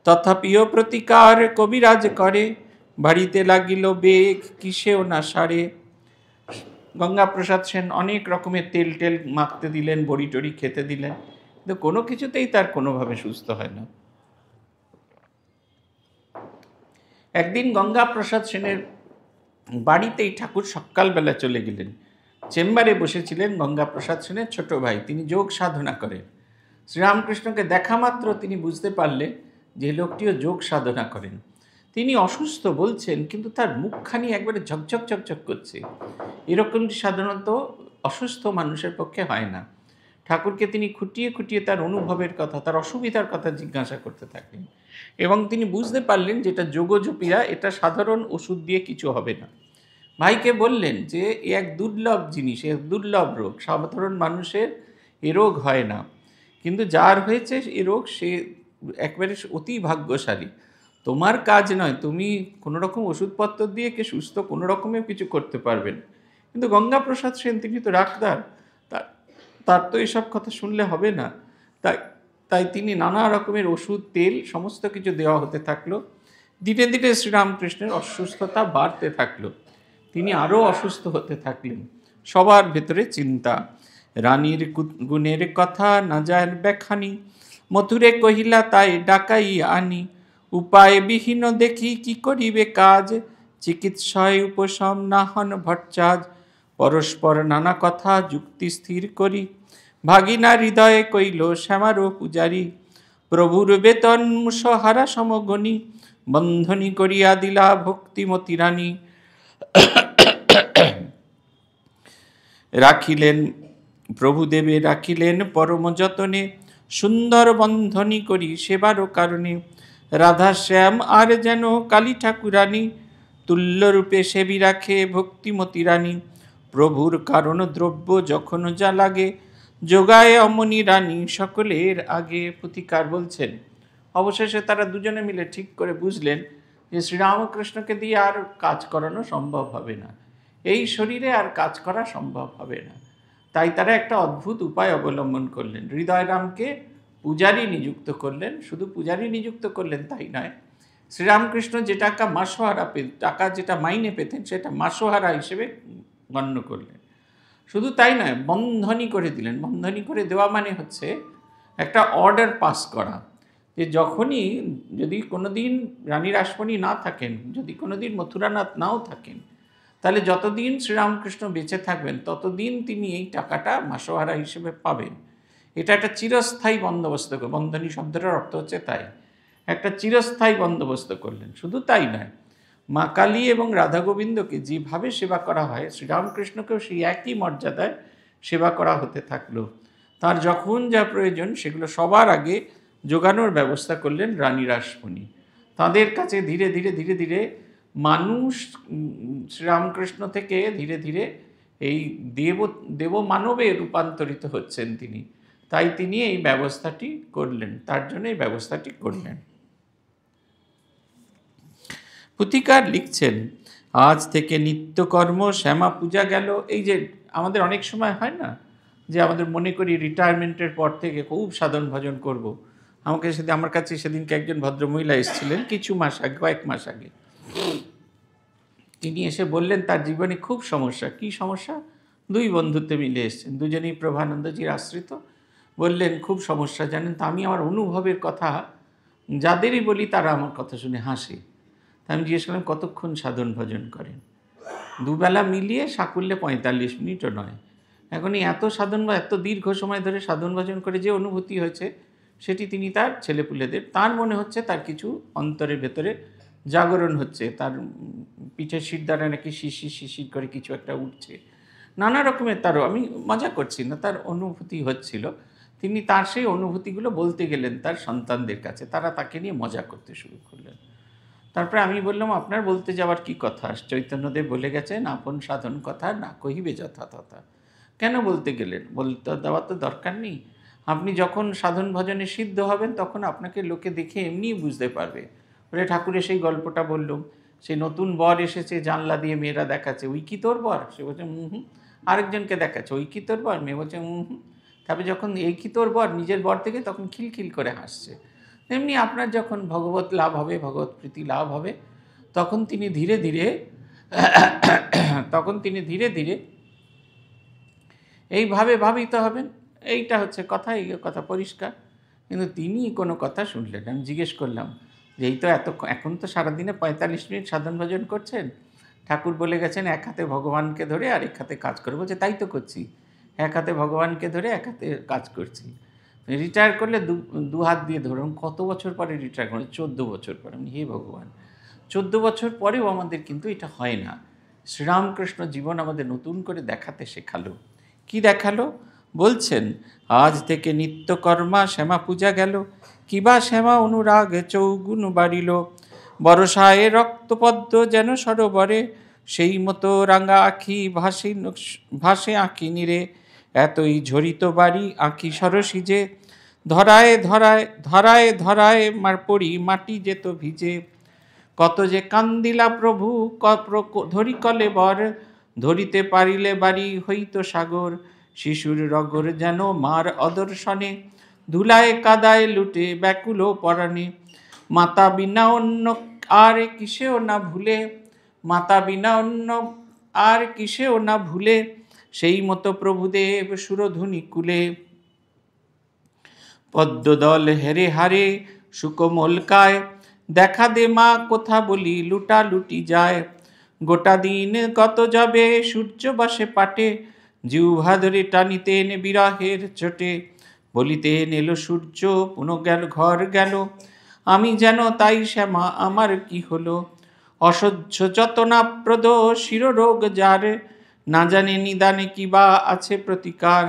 তথাপিও প্রতিকার কবিরাজ করে, বাড়িতে লাগিল বেগ কিসেও না সারে। গঙ্গাপ্রসাদ সেন অনেক রকমের তেল টেল মাখতে দিলেন, বড়ি টড়ি খেতে দিলেন, কিন্তু কোনো কিছুতেই তার কোনোভাবে সুস্থ হয় না। একদিন গঙ্গাপ্রসাদ সেনের বাড়িতেই ঠাকুর সকালবেলা চলে গেলেন। চেম্বারে বসেছিলেন গঙ্গাপ্রসাদ সেনের ছোট ভাই, তিনি যোগ সাধনা করেন। শ্রীরামকৃষ্ণকে দেখা মাত্র তিনি বুঝতে পারলেন যে লোকটিও যোগ সাধনা করেন। তিনি অসুস্থ বলছেন, কিন্তু তার মুখখানি একবারে ঝকঝক ঝকঝক করছে। এরকমটি সাধারণত অসুস্থ মানুষের পক্ষে হয় না। ঠাকুরকে তিনি খুঁটিয়ে খুঁটিয়ে তার অনুভবের কথা, তার অসুবিধার কথা জিজ্ঞাসা করতে থাকলেন, এবং তিনি বুঝতে পারলেন যে এটা যোগজপীড়া, এটা সাধারণ ওষুধ দিয়ে কিছু হবে না। ভাইকে বললেন যে এ এক দুর্লভ জিনিস, এক দুর্লভ রোগ, সাধারণ মানুষের এ রোগ হয় না, কিন্তু যার হয়েছে এ রোগ সে একবারে অতি ভাগ্যশালী। তোমার কাজ নয়, তুমি কোনো রকম ওষুধপত্র দিয়ে কে সুস্থ কোনো রকমের কিছু করতে পারবেন। কিন্তু গঙ্গাপ্রসাদ সেন তিনি তো ডাক্তার, তার তো এসব কথা শুনলে হবে না। তাই তিনি নানা রকমের ওষুধ, তেল সমস্ত কিছু দেওয়া হতে থাকলো। ধীরে ধীরে শ্রীরামকৃষ্ণের অসুস্থতা বাড়তে থাকলো, তিনি আরও অসুস্থ হতে থাকলেন। সবার ভেতরে চিন্তা, রানীর গুণের কথা না যায় ব্যাখানি, মথুরে কহিলা তাই ডাকাই আনি। উপায় বিহীন দেখি কি করিবে কাজ, চিকিৎসায় উপশম না হন ভট্টাজ। পরস্পর নানা কথা যুক্তি স্থির করি, ভাগিনা হৃদয়ে কইল শ্যামারও পূজারী। প্রভুর বেতন মুসহারা সমগণী, বন্ধনী করিয়া দিলা ভক্তিমতী রানী। রাখিলেন প্রভুদেবে রাখিলেন পরম যতনে, সুন্দর বন্ধনী করি সেবারও কারণে। রাধা শ্যাম আর যেন কালী ঠাকুরানী, তুল্যরূপে সেবি রাখে ভক্তিমতী রানী। প্রভুর কারণ দ্রব্য যখন যা লাগে, যোগায় অমনি রানী সকলের আগে। পুথিকার বলছেন, অবশেষে তারা দুজনে মিলে ঠিক করে বুঝলেন যে শ্রীরামকৃষ্ণকে দিয়ে আর কাজ করানো সম্ভব হবে না, এই শরীরে আর কাজ করা সম্ভব হবে না। তাই তারা একটা অদ্ভুত উপায় অবলম্বন করলেন, হৃদয়রামকে পূজারী নিযুক্ত করলেন। শুধু পূজারী নিযুক্ত করলেন তাই নয়, শ্রীরামকৃষ্ণ যে টাকা মাসোহারা টাকা যেটা মাইনে পেতেন সেটা মাসোহারা হিসেবে গণ্য করলেন। শুধু তাই নয়, বন্ধনী করে দিলেন। বন্ধনী করে দেওয়া মানে হচ্ছে একটা অর্ডার পাস করা, যে যখনই যদি কোনো দিন রানী রাসমণি না থাকেন, যদি কোনো দিন মথুরানাথ নাও থাকেন, তাহলে যতদিন শ্রীরামকৃষ্ণ বেঁচে থাকবেন ততদিন তিনি এই টাকাটা মাসোহারা হিসেবে পাবেন। এটা একটা চিরস্থায়ী বন্দোবস্ত, বন্ধনী শব্দটার অর্থ হচ্ছে তাই, একটা চিরস্থায়ী বন্দোবস্ত করলেন। শুধু তাই নয়, মা কালী এবং রাধা গোবিন্দকে যেভাবে সেবা করা হয়, শ্রীরামকৃষ্ণকেও সেই একই মর্যাদায় সেবা করা হতে থাকলো। তার যখন যা প্রয়োজন সেগুলো সবার আগে জোগানোর ব্যবস্থা করলেন রানী রাসমণি। তাদের কাছে ধীরে ধীরে ধীরে ধীরে মানুষ শ্রীরামকৃষ্ণ থেকে ধীরে ধীরে এই দেব মানবে রূপান্তরিত হচ্ছেন তিনি। তাই তিনি এই ব্যবস্থাটি করলেন, তার জন্য এই ব্যবস্থাটি করলেন। পুথিকার লিখছেন, আজ থেকে নিত্যকর্ম শ্যামা পূজা গেল। এই যে আমাদের অনেক সময় হয় না যে আমাদের মনে করি রিটায়ারমেন্টের পর থেকে খুব সাধন ভজন করব, আমার কাছে সেদিনকে একজন ভদ্রমহিলা এসেছিলেন কিছু মাস আগে, কয়েক মাস আগে। তিনি এসে বললেন তার জীবনে খুব সমস্যা। কি সমস্যা? 2 বন্ধুতে মিলে এসেছেন, দুজনেই প্রভানন্দজির আশ্রিত। বললেন খুব সমস্যা জানেন তো, আমি আমার অনুভবের কথা যাদেরই বলি তারা আমার কথা শুনে হাসে। তা আমি জিজ্ঞেস করলাম কতক্ষণ সাধন ভজন করেন? 2 বেলা মিলিয়ে সাকুল্যে 45 মিনিটও নয়। এখন এত সাধন বা এত দীর্ঘ সময় ধরে সাধন ভজন করে যে অনুভূতি হয়েছে সেটি তিনি তার ছেলেপুলেদের, তার মনে হচ্ছে তার কিছু অন্তরের ভেতরে জাগরণ হচ্ছে, তার পিঠের শির দ্বারা নাকি শিশির শিশির করে কিছু একটা উঠছে, নানা রকমের তারও, আমি মজা করছি না, তার অনুভূতি হচ্ছিল। তিনি তার সেই অনুভূতিগুলো বলতে গেলেন তার সন্তানদের কাছে, তারা তাকে নিয়ে মজা করতে শুরু করলেন। তারপরে আমি বললাম আপনার বলতে যাওয়ার কি কথা? চৈতন্যদেব বলে গেছেন আপন সাধন কথা না কহিবে যথাতথা। কেন বলতে গেলেন? বলতে দেওয়ার তো দরকার নেই। আপনি যখন সাধন ভজনে সিদ্ধ হবেন তখন আপনাকে লোকে দেখে এমনিই বুঝতে পারবে। বলে ঠাকুরের সেই গল্পটা বললুম, সেই নতুন বর এসেছে, জানলা দিয়ে মেয়েরা দেখাচ্ছে ওই কি তোর বর, সে বলছে হুম। আরেকজনকে দেখাচ্ছে ওই কি তোর বর, মেয়ে বলছে হুম। তারপরে যখন এই কি তোর বর নিজের বর থেকে তখন খিলখিল করে হাসছে। তেমনি আপনার যখন ভগবত লাভ হবে, ভগবত প্রীতি লাভ হবে, তখন তিনি ধীরে ধীরে এইভাবে ভাবিত হবেন। এইটা হচ্ছে কথা, এই কথা পরিষ্কার। কিন্তু তিনি কোনো কথা শুনলেন। আমি জিজ্ঞেস করলাম যে এই তো এখন তো সারাদিনে 45 মিনিট সাধন ভজন করছেন, ঠাকুর বলে গেছেন এক হাতে ভগবানকে ধরে আর এক হাতে কাজ করে। বলছে তাই তো করছি, এক হাতে ভগবানকে ধরে এক হাতে কাজ করছি। রিটায়ার করলে দু হাত দিয়ে ধরুন। কত বছর পরে রিটায়ার করলেন? 14 বছর পরে। আমি হে ভগবান, 14 বছর পরেও আমাদের কিন্তু এটা হয় না। শ্রীরামকৃষ্ণ জীবন আমাদের নতুন করে দেখাতে শেখালো। কি দেখালো? বলছেন আজ থেকে নিত্যকর্মা শ্যামা পূজা গেল, কিবা শ্যামা অনুরাগ চৌগুণ বাড়িল, বরসায় রক্তপদ্ম যেন সরোবরে, সেই মতো রাঙা আঁখি ভাসে আঁখি নীরে, এতই ঝরিত বাড়ি আঁখি সরসী যে, ধরায় ধরায় ধরায় ধরায় পড়ি মাটি যেত ভিজে, কত যে কান্দিলা প্রভু ধরি কলে বর, ধরিতে পারিলে বাড়ি হইত সাগর, শিশুর রগর যেন মার অদর্শনে, ধুলায় কাদায় লুটে ব্যাকুল পরাণে, মাতা বিনা অন্য আর কিসেও না ভুলে, মাতা বিনা অন্য আর কিসেও না ভুলে, সেই মতো প্রভুদেব সুরধুনি কুলে, পদ্মদল হেরে হারে সুকোমলকায়, দেখা দে মা কোথা বলি লুটা লুটি যায়, গোটা দিন কত যাবে সূর্য বাসে পাটে, জিহ্বা ধরে টানিতেন বিরহের চোটে, বলিতেন এলো সূর্য পুনঃ গেল ঘর গেল, আমি যেন তাই শ্যামা আমার কি হলো, অসহ্য যতনাপ্রদ শিররোগ যার, না জানে নিদানে কিবা আছে প্রতিকার,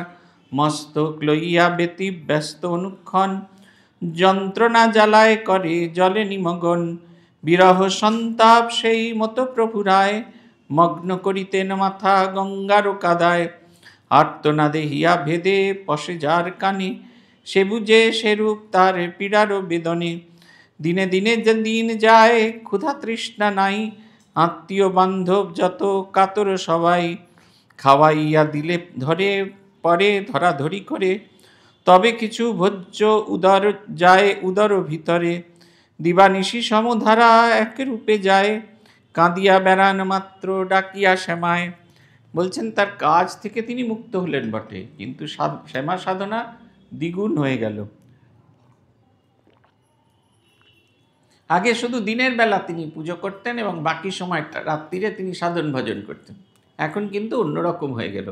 মস্তক লইয়া ব্যতি ব্যস্ত অনুক্ষণ, যন্ত্রণা জ্বালায় করে জলে নিমগন, বিরহ সন্তাপ সেই মতো প্রভুরায়, মগ্ন করিতেন মাথা গঙ্গার কাদায়, আর্তনাদে হিয়া ভেদে পশে যার কানে, সে বুঝে সেরূপ তার পীড়ার বেদনে, দিনে দিনে যে দিন যায় ক্ষুধা তৃষ্ণা নাই, আত্মীয় বান্ধব যত কাতর সবাই, খাওয়াইয়া দিলে ধরে পরে ধরাধরি করে, তবে কিছু ভোজ্য উদর যায় উদর ভিতরে, দিবানিশি সমধারা এক রূপে যায়, কাঁদিয়া বেড়ান মাত্র ডাকিয়া শ্যামায়। বলছেন তার কাজ থেকে তিনি মুক্ত হলেন বটে, কিন্তু শ্যামা সাধনা দ্বিগুণ হয়ে গেল। আগে শুধু দিনের বেলা তিনি পুজো করতেন এবং বাকি সময়টা রাত্রিরে তিনি সাধন ভজন করতেন। এখন কিন্তু অন্যরকম হয়ে গেল।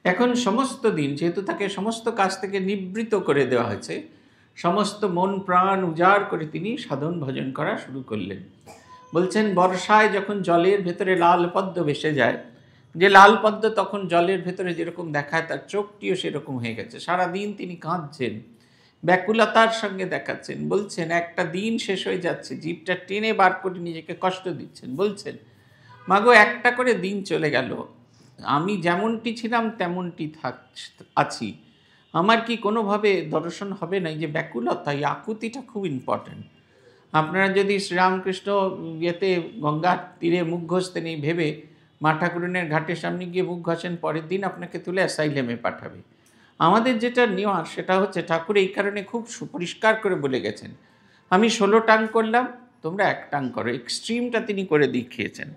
এখন সমস্ত দিন, যেহেতু তাকে সমস্ত কাজ থেকে নিবৃত করে দেওয়া হয়েছে, সমস্ত মন প্রাণ উজাড় করে তিনি সাধন ভজন করা শুরু করলেন। বলছেন বর্ষায় যখন জলের ভেতরে লাল পদ্ম ভেসে যায়, যে লাল পদ্ম তখন জলের ভেতরে যেরকম দেখায় তার চোখটিও সেরকম হয়ে গেছে। সারাদিন তিনি কাঁদছেন, ব্যাকুলতার সঙ্গে দেখাচ্ছেন। বলছেন একটা দিন শেষ হয়ে যাচ্ছে, জিভটা টেনে বার করে নিজেকে কষ্ট দিচ্ছেন। বলছেন মাগো একটা করে দিন চলে গেল, আমি যেমনটি ছিলাম তেমনটি আছি, আমার কি কোনোভাবে দর্শন হবে না? এই যে ব্যাকুলতা, এই আকুতিটা খুব ইম্পর্ট্যান্ট। আপনারা যদি শ্রীরামকৃষ্ণ ইয়েতে গঙ্গার তীরে মুখ ঘষতে নেই ভেবে মা ঠাকুরানীর ঘাটের সামনে গিয়ে মুখ ঘষেন, পরের দিন আপনাকে তুলে অ্যাসাইলেমে পাঠাবে। আমাদের যেটা নেওয়ার সেটা হচ্ছে ঠাকুর এই কারণে খুব সুপরিষ্কার করে বলে গেছেন, আমি 16 টান করলাম, তোমরা 1 টান করো। এক্সট্রিমটা তিনি করে দেখিয়েছেন।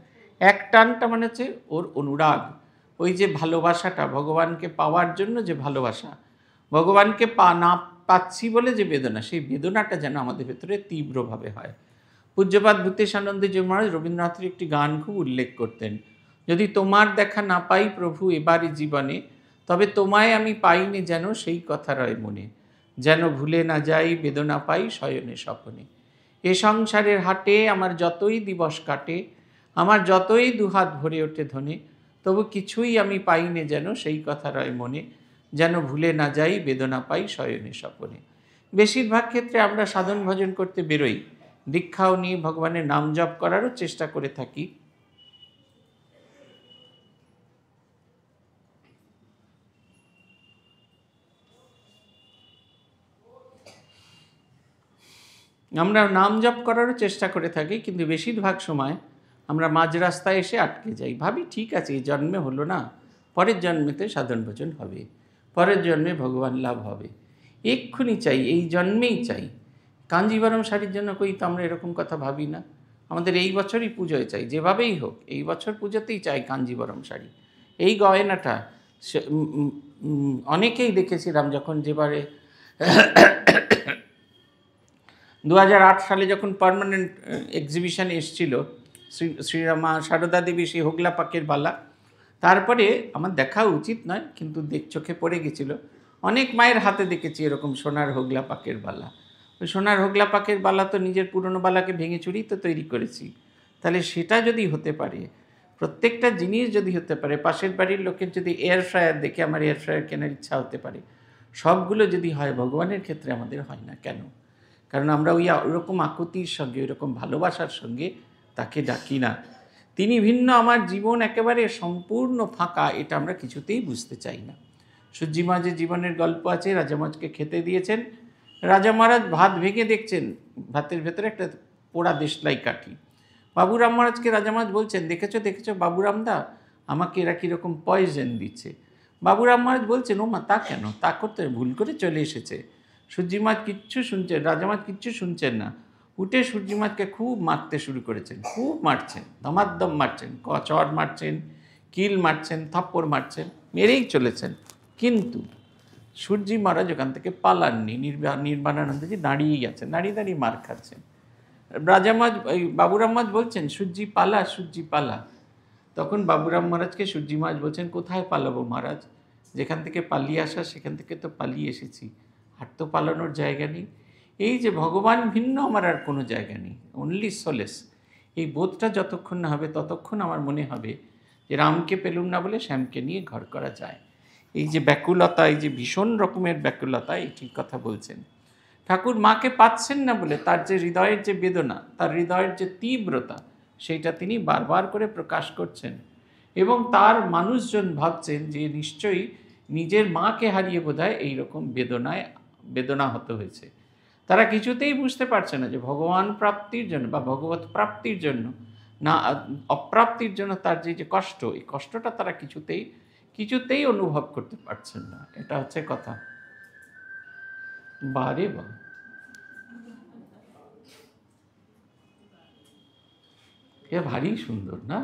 1 টানটা মানে হচ্ছে ওর অনুরাগ, ওই যে ভালোবাসাটা, ভগবানকে পাওয়ার জন্য যে ভালোবাসা, ভগবানকে না পাচ্ছি বলে যে বেদনা, সেই বেদনাটা যেন আমাদের ভেতরে তীব্রভাবে হয়। পূজ্যপাদ ভূতেশানন্দজি মহারাজ রবীন্দ্রনাথের একটি গান খুব উল্লেখ করতেন, যদি তোমার দেখা না পাই প্রভু এবারই জীবনে, তবে তোমায় আমি পাইনি যেন সেই কথা রয় মনে, যেন ভুলে না যাই বেদনা পাই শয়নে স্বপনে। এ সংসারের হাটে আমার যতই দিবস কাটে, আমার যতই দুহাত ভরে ওঠে ধনে, তবু কিছুই আমি পাইনি যেন সেই কথা রয় মনে, যেন ভুলে না যাই বেদনা পাই শয়নে স্বপনে। বেশিরভাগ ক্ষেত্রে আমরা সাধন ভজন করতে বেরোই, দীক্ষাও নিয়ে ভগবানের নাম জপ করারও চেষ্টা করে থাকি, আমরা নাম জপ করারও চেষ্টা করে থাকি, কিন্তু বেশিরভাগ সময় আমরা মাঝ রাস্তায় এসে আটকে যাই। ভাবি ঠিক আছে, এই জন্মে হলো না, পরের জন্মেতে সাধন ভজন হবে, পরের জন্মে ভগবান লাভ হবে, এক্ষুনি চাই, এই জন্মেই চাই। কাঞ্জিবরম শাড়ির জন্য কই তো আমরা এরকম কথা ভাবি না। আমাদের এই বছরই পুজোয় চাই, যেভাবেই হোক এই বছর পুজোতেই চাই কাঞ্জিবরম শাড়ি, এই গয়নাটা। অনেকেই দেখেছিলাম যখন যেবারে 2008 সালে যখন পার্মানেন্ট এক্সিবিশন এসেছিল শ্রীরামা সারদা দেবী সেই হোগলা পাকের বালা, তারপরে আমার দেখা উচিত নয় কিন্তু চোখে পড়ে গেছিল, অনেক মায়ের হাতে দেখেছি এরকম সোনার হোগলা পাকের বালা। ওই সোনার হোগলা পাকের বালা তো নিজের পুরনো বালাকে ভেঙে চুরি তো তৈরি করেছি, তাহলে সেটা যদি হতে পারে, প্রত্যেকটা জিনিস যদি হতে পারে, পাশের বাড়ির লোকের যদি এয়ার ফ্রায়ার দেখে আমার এয়ার ফ্রায়ার কেনার ইচ্ছা হতে পারে, সবগুলো যদি হয়, ভগবানের ক্ষেত্রে আমাদের হয় না কেন? কারণ আমরা ওইরকম আকুতির সঙ্গে, ওইরকম ভালোবাসার সঙ্গে তাকে ডাকি না। তিনি ভিন্ন, আমার জীবন একেবারে সম্পূর্ণ ফাঁকা, এটা আমরা কিছুতেই বুঝতে চাই না। সূর্যি মাঝে জীবনের গল্প আছে, রাজা মহারাজকে খেতে দিয়েছেন, রাজা মহারাজ ভাত ভেঙে দেখছেন ভাতের ভেতরে একটা পোড়া দেশলাই কাঠি। বাবুরাম মহারাজকে রাজা মহারাজ বলছেন, দেখেছো বাবুরামদা, আমাকে এরা কীরকম পয়জন দিচ্ছে। বাবুরাম মহারাজ বলছেন, ও মা তা কেন, তা করতে ভুল করে চলে এসেছে। সূর্যিমাছ কিচ্ছু শুনছেন, রাজামাছ কিচ্ছু শুনছেন না, উঠে সূর্যিমাছকে খুব মারতে শুরু করেছেন, খুব মারছেন, দমাদ্দম মারছেন, চড় মারছেন, কিল মারছেন, থাপ্পড় মারছেন, মেরেই চলেছেন। কিন্তু সূর্যি মহারাজ ওখান থেকে পালাননি, নির্বাণানন্দজি দাঁড়িয়েই আছেন, দাঁড়িয়ে মার খাচ্ছেন। রাজামাছ বাবুরাম মাছ বলছেন, সূর্যি পালা, সূর্যি পালা। তখন বাবুরাম মহারাজকে সূর্যি মাছ বলছেন, কোথায় পালাবো মহারাজ, যেখান থেকে পালিয়ে আসা সেখান থেকে তো পালিয়ে এসেছি, আর তো পালানোর জায়গা নেই। এই যে ভগবান ভিন্ন আমার আর কোনো জায়গা নেই, অনলি সোলেস, এই বোধটা যতক্ষণ না হবে ততক্ষণ আমার মনে হবে যে রামকে পেলুম না বলে শ্যামকে নিয়ে ঘর করা যায়। এই যে ব্যাকুলতা, এই যে ভীষণ রকমের ব্যাকুলতা, এই ঠিক কথা বলছেন ঠাকুর। মাকে পাচ্ছেন না বলে তার যে হৃদয়ের যে বেদনা, তার হৃদয়ের যে তীব্রতা, সেইটা তিনি বারবার করে প্রকাশ করছেন। এবং তার মানুষজন ভাবছেন যে নিশ্চয়ই নিজের মাকে হারিয়ে বোধহয় এইরকম বেদনা হতে হয়েছে। তারা কিছুতেই বুঝতে পারছে না যে ভগবান প্রাপ্তির জন্য বা ভগবত প্রাপ্তির জন্য না অপ্রাপ্তির জন্য তার যে কষ্ট, এই কষ্টটা তারা কিছুতেই অনুভব করতে পারছেন না। এটা হচ্ছে কথা। বারে বা এ ভারী সুন্দর না,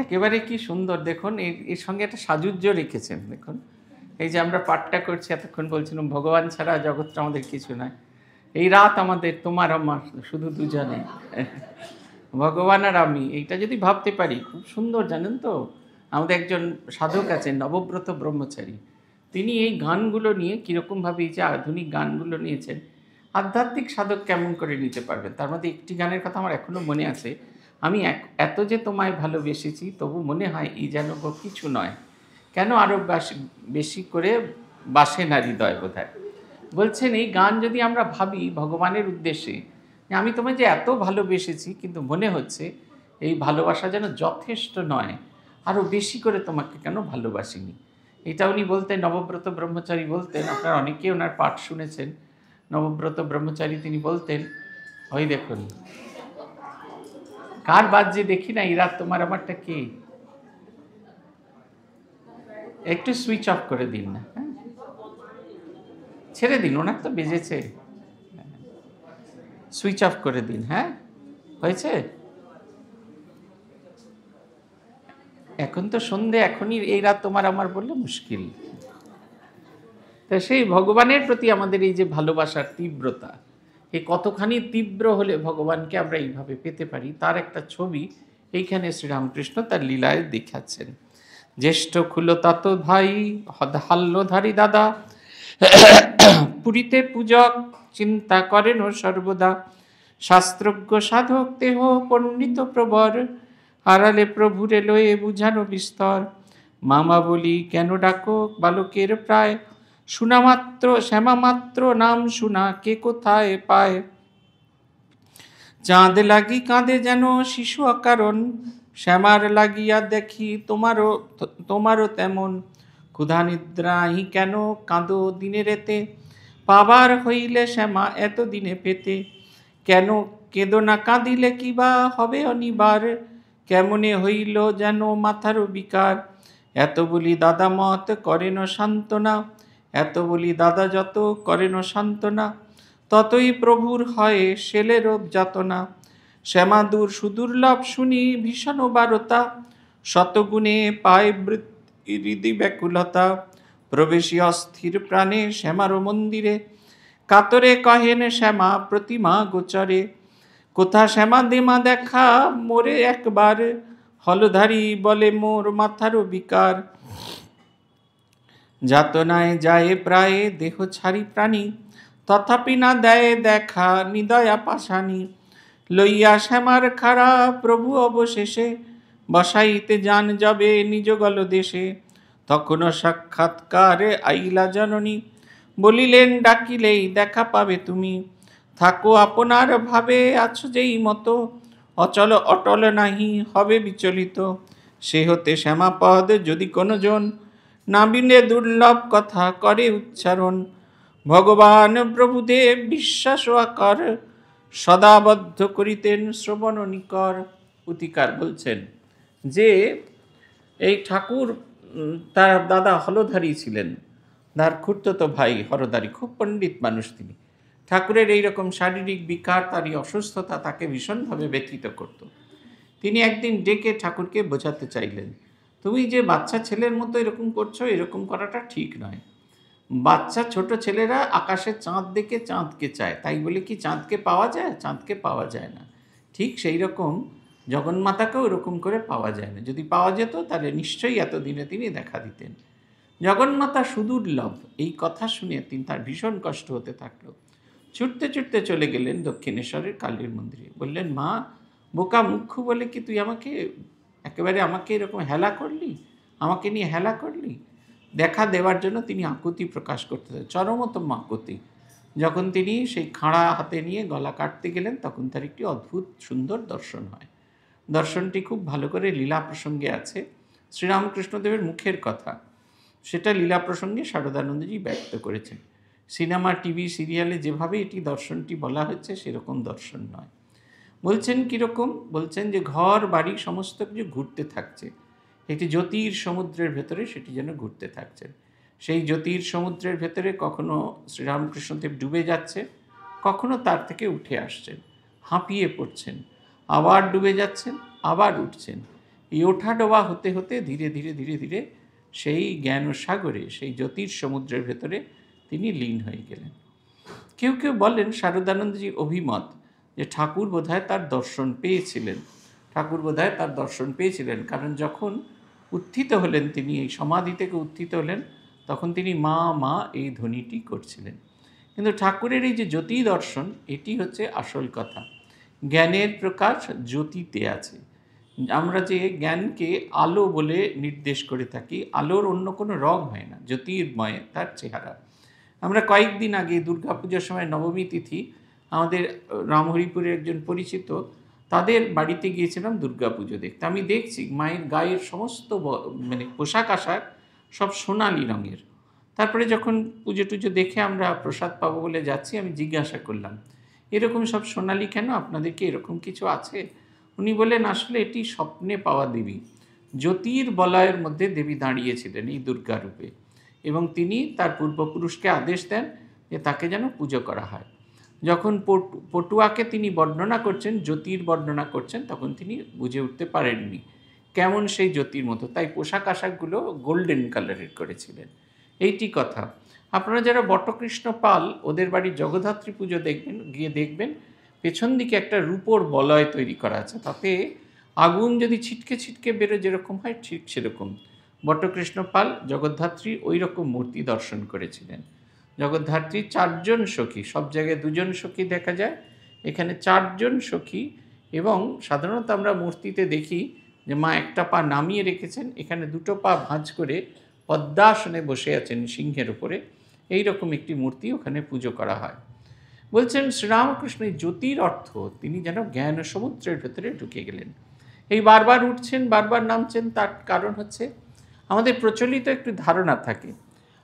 একেবারে কি সুন্দর। দেখুন এর সঙ্গে একটা সাজুজ্য রেখেছেন। দেখুন এই যে আমরা পাঠটা করছি, এতক্ষণ বলছিলাম ভগবান ছাড়া জগৎটা আমাদের কিছু নয়, এই রাত আমাদের তোমার আমার শুধু দুজনে, ভগবান আর আমি, এইটা যদি ভাবতে পারি খুব সুন্দর। জানেন তো, আমাদের একজন সাধক আছেন নবব্রত ব্রহ্মচারী, তিনি এই গানগুলো নিয়ে কীরকমভাবে এই যে আধুনিক গানগুলো নিয়েছেন, আধ্যাত্মিক সাধক কেমন করে নিতে পারবেন। তার মধ্যে একটি গানের কথা আমার এখনও মনে আছে, আমি এত যে তোমায় ভালোবেসেছি তবু মনে হয় এই যেন কিছু নয়, কেন আরও বেশি করে বাসে না হৃদয় বোধহয়। বলছেন এই গান যদি আমরা ভাবি ভগবানের উদ্দেশ্যে, আমি তোমায় যে এত ভালোবেসেছি কিন্তু মনে হচ্ছে এই ভালোবাসা যেন যথেষ্ট নয়, আরও বেশি করে তোমাকে কেন ভালোবাসিনি। এটা উনি বলতেন, নবব্রত ব্রহ্মচারী বলতেন। আপনারা অনেকেই ওনার পাঠ শুনেছেন। নবব্রত ব্রহ্মচারী তিনি বলতেন, ওই দেখুন কার বাদ যে দেখি না, এই রাত তোমার আমারটা কে, একটু সুইচ অফ করে দিন না, হ্যাঁ ছেড়ে দিন, ওনার তো বেজেছে, সুইচ অফ করে দিন। হ্যাঁ হয়েছে, এখন তো সন্ধে, এখনই এই রাত তোমার আমার বললে মুশকিল। তা সেই ভগবানের প্রতি আমাদের এই যে ভালোবাসার তীব্রতা, এই কতখানি তীব্র হলে ভগবানকে আমরা এইভাবে পেতে পারি, তার একটা ছবি এইখানে শ্রীরামকৃষ্ণ তার লীলায় দেখাচ্ছেন। জ্যেষ্ঠ খুলতাত ভাই হাল্যধারী দাদা, পুরীতে পূজক চিন্তা করেন ও সর্বদা, শাস্ত্রজ্ঞ সাধক দেহ পণ্ডিত প্রবর, আড়ালে প্রভুরে লয়ে বুঝানো বিস্তর, মামা বলি কেন ডাকো বালকের প্রায়, শোনা মাত্র শ্যামা মাত্র নাম শোনা কে কোথায় পায়, চাঁদ লাগি কাঁদে যেন শিশু অকারণ, শ্যামার লাগিয়া দেখি তোমারও তেমন, ক্ষুধা নিদ্রাহি কেন কাঁদো দিনে রেতে, পাবার হইলে শ্যামা এত দিনে পেতে, কেন কেঁদো না কাঁদিলে কিবা হবে অনিবার, কেমনে হইল যেন মাথার বিকার, এত বলি দাদা মত করেন সান্ত্বনা, এত বলি দাদা যত করেন সান্ত্বনা, ততই প্রভুর হয় শেলের যাতনা, শ্যামাদূর সুদুর্লভ শুনি ভীষণ বারতা, শতগুণে পায় হৃদি ব্যাকুলতা, প্রবেশী অস্থির প্রাণে শ্যামার মন্দিরে, কাতরে কহেন শ্যামা প্রতিমা গোচরে, কোথা শ্যামা দেমা দেখা মোরে একবার, হলধারী বলে মোর মাথারও বিকার, যাতনায় যায় প্রায় দেহ ছাড়ি প্রাণী, তথাপি না দেয় দেখা নিদয়া পাশানি, লইয়া শ্যামার খাড়া প্রভু অবশেষে, বসাইতে যান যাবে নিজ গল দেশে, তখনও সাক্ষাৎকারে আইলা জননী, বলিলেন ডাকিলেই দেখা পাবে তুমি, থাকো আপনার ভাবে আছো যেই মতো, অচল অটল নাহি হবে বিচলিত, সে হতে শ্যামাপদ যদি কোনো জন, নাবিনে দুর্লভ কথা করে উচ্চারণ, ভগবান প্রভুদেব বিশ্বাস আকর, সদাবদ্ধ করিতেন শ্রবণ নিকর। পুতিকার বলছেন যে এই ঠাকুর তার দাদা হলধারী ছিলেন, তার খুড়তুতো ভাই হরধারী, খুব পণ্ডিত মানুষ তিনি। ঠাকুরের এইরকম শারীরিক বিকার, তারই অসুস্থতা তাকে ভীষণভাবে ব্যথিত করত। তিনি একদিন ডেকে ঠাকুরকে বোঝাতে চাইলেন, তুমি যে বাচ্চা ছেলের মতো এরকম করছো, এরকম করাটা ঠিক নয়। বাচ্চা ছোট ছেলেরা আকাশে চাঁদ দেখে চাঁদকে চায়, তাই বলে কি চাঁদকে পাওয়া যায়? চাঁদকে পাওয়া যায় না। ঠিক সেই রকম জগন্মাতাকেও এরকম করে পাওয়া যায় না। যদি পাওয়া যেত তাহলে নিশ্চয়ই এতদিনে তিনি দেখা দিতেন। জগন্মাতা সুদুর্লভ, এই কথা শুনে তার ভীষণ কষ্ট হতে থাকলো। ছুটতে ছুটতে চলে গেলেন দক্ষিণেশ্বরের কালীর মন্দিরে, বললেন, মা, বোকা মুখ্য বলে কি তুই আমাকে এরকম হেলা করলি, আমাকে নিয়ে হেলা করলি? দেখা দেওয়ার জন্য তিনি আকুতি প্রকাশ করতে, চরমতম আকুতি। যখন তিনি সেই খাঁড়া হাতে নিয়ে গলা কাটতে গেলেন, তখন তার একটি অদ্ভুত সুন্দর দর্শন হয়। দর্শনটি খুব ভালো করে লীলা প্রসঙ্গে আছে, শ্রীরামকৃষ্ণদেবের মুখের কথা। সেটা লীলা প্রসঙ্গে শারদানন্দজি ব্যক্ত করেছেন। সিনেমা, টিভি, সিরিয়ালে যেভাবে এটি দর্শনটি বলা হচ্ছে সেরকম দর্শন নয়। বলছেন কীরকম? বলছেন যে ঘর বাড়ি সমস্ত কিছু ঘুরতে থাকছে, একটি জ্যোতির সমুদ্রের ভেতরে সেটি যেন ঘুরতে থাকছেন। সেই জ্যোতির সমুদ্রের ভেতরে কখনো শ্রীরামকৃষ্ণদেব ডুবে যাচ্ছে, কখনো তার থেকে উঠে আসছেন, হাঁপিয়ে পড়ছেন, আবার ডুবে যাচ্ছেন, আবার উঠছেন। এই ওঠা ডোবা হতে হতে ধীরে ধীরে ধীরে ধীরে সেই জ্ঞান সাগরে, সেই জ্যোতির সমুদ্রের ভেতরে তিনি লীন হয়ে গেলেন। কেউ কেউ বলেন, শারদানন্দজি অভিমত, যে ঠাকুর বোধহয় তার দর্শন পেয়েছিলেন। কারণ যখন উত্থিত হলেন, তিনি এই সমাধি থেকে উত্থিত হলেন, তখন তিনি মা মা এই ধ্বনিটি করছিলেন। কিন্তু ঠাকুরের এই যে জ্যোতি দর্শন, এটি হচ্ছে আসল কথা। জ্ঞানের প্রকাশ জ্যোতিতে আছে। আমরা যে জ্ঞানকে আলো বলে নির্দেশ করে থাকি, আলোর অন্য কোনো রং হয় না, জ্যোতির্ময় তার চেহারা। আমরা কয়েকদিন আগে দুর্গাপূজার সময় নবমী তিথি, আমাদের রামহরিপুরের একজন পরিচিত, তাদের বাড়িতে গিয়েছিলাম দুর্গাপুজো দেখতে। আমি দেখছি মায়ের গায়ের সমস্ত পোশাক আশাক সব সোনালি রঙের। তারপরে যখন পুজো টুজো দেখে আমরা প্রসাদ পাবো বলে যাচ্ছি, আমি জিজ্ঞাসা করলাম, এরকম সব সোনালি কেন? আপনাদের কি এরকম কিছু আছে? উনি বললেন, আসলে এটি স্বপ্নে পাওয়া দেবী। জ্যোতির্বলয়ের মধ্যে দেবী দাঁড়িয়েছিলেন এই দুর্গা রূপে, এবং তিনি তার পূর্বপুরুষকে আদেশ দেন যে তাকে যেন পুজো করা হয়। যখন পটুয়াকে তিনি বর্ণনা করছেন, জ্যোতির বর্ণনা করছেন, তখন তিনি বুঝে উঠতে পারেননি কেমন সেই জ্যোতির মতো, তাই পোশাক আশাকগুলো গোল্ডেন কালারের করেছিলেন। এইটি কথা। আপনারা যারা বটকৃষ্ণ পাল ওদের বাড়ির জগদ্ধাত্রী পুজো দেখবেন, গিয়ে দেখবেন পেছন দিকে একটা রূপোর বলয় তৈরি করা আছে, তাতে আগুন যদি ছিটকে ছিটকে বেরো যেরকম হয় ঠিক সেরকম। বটকৃষ্ণ পাল জগদ্ধাত্রী ওই রকম মূর্তি দর্শন করেছিলেন। জগদ্ধাত্রী 4 জন সখী, সব জায়গায় 2 জন সখী দেখা যায়, এখানে 4 জন সখী। এবং সাধারণত আমরা মূর্তিতে দেখি যে মা একটা পা নামিয়ে রেখেছেন, এখানে 2টো পা ভাঁজ করে পদ্মাসনে বসে আছেন সিংহের উপরে, এইরকম একটি মূর্তি ওখানে পুজো করা হয়। বলছেন শ্রীরামকৃষ্ণ এই জ্যোতির অর্থ তিনি যেন জ্ঞান সমুদ্রের ভেতরে ঢুকে গেলেন। এই বারবার উঠছেন বারবার নামছেন, তার কারণ হচ্ছে আমাদের প্রচলিত একটু ধারণা থাকে,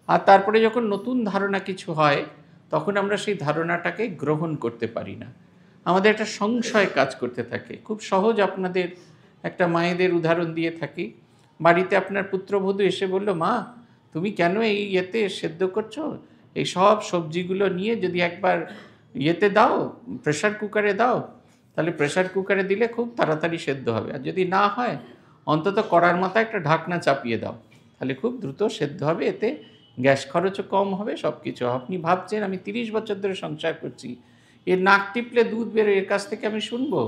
আর তারপরে যখন নতুন ধারণা কিছু হয় তখন আমরা সেই ধারণাটাকে গ্রহণ করতে পারি না, আমাদের একটা সংশয় কাজ করতে থাকে। খুব সহজ আপনাদের একটা মায়েদের উদাহরণ দিয়ে থাকি। বাড়িতে আপনার পুত্রবধূ এসে বলল, মা তুমি কেন এই ইয়েতে সেদ্ধ করছো, এই সব সবজিগুলো নিয়ে যদি একবার ইয়েতে দাও, প্রেশার কুকারে দাও, তাহলে প্রেশার কুকারে দিলে খুব তাড়াতাড়ি সেদ্ধ হবে, আর যদি না হয় অন্তত কড়ার মাথায় একটা ঢাকনা চাপিয়ে দাও, তাহলে খুব দ্রুত সেদ্ধ হবে, এতে গ্যাস খরচও কম হবে, সব কিছু। আপনি ভাবছেন আমি 30 বছর ধরে সংসার করছি, এর নাক টিপলে দুধ বেরোয়, এর কাছ থেকে আমি শুনবো,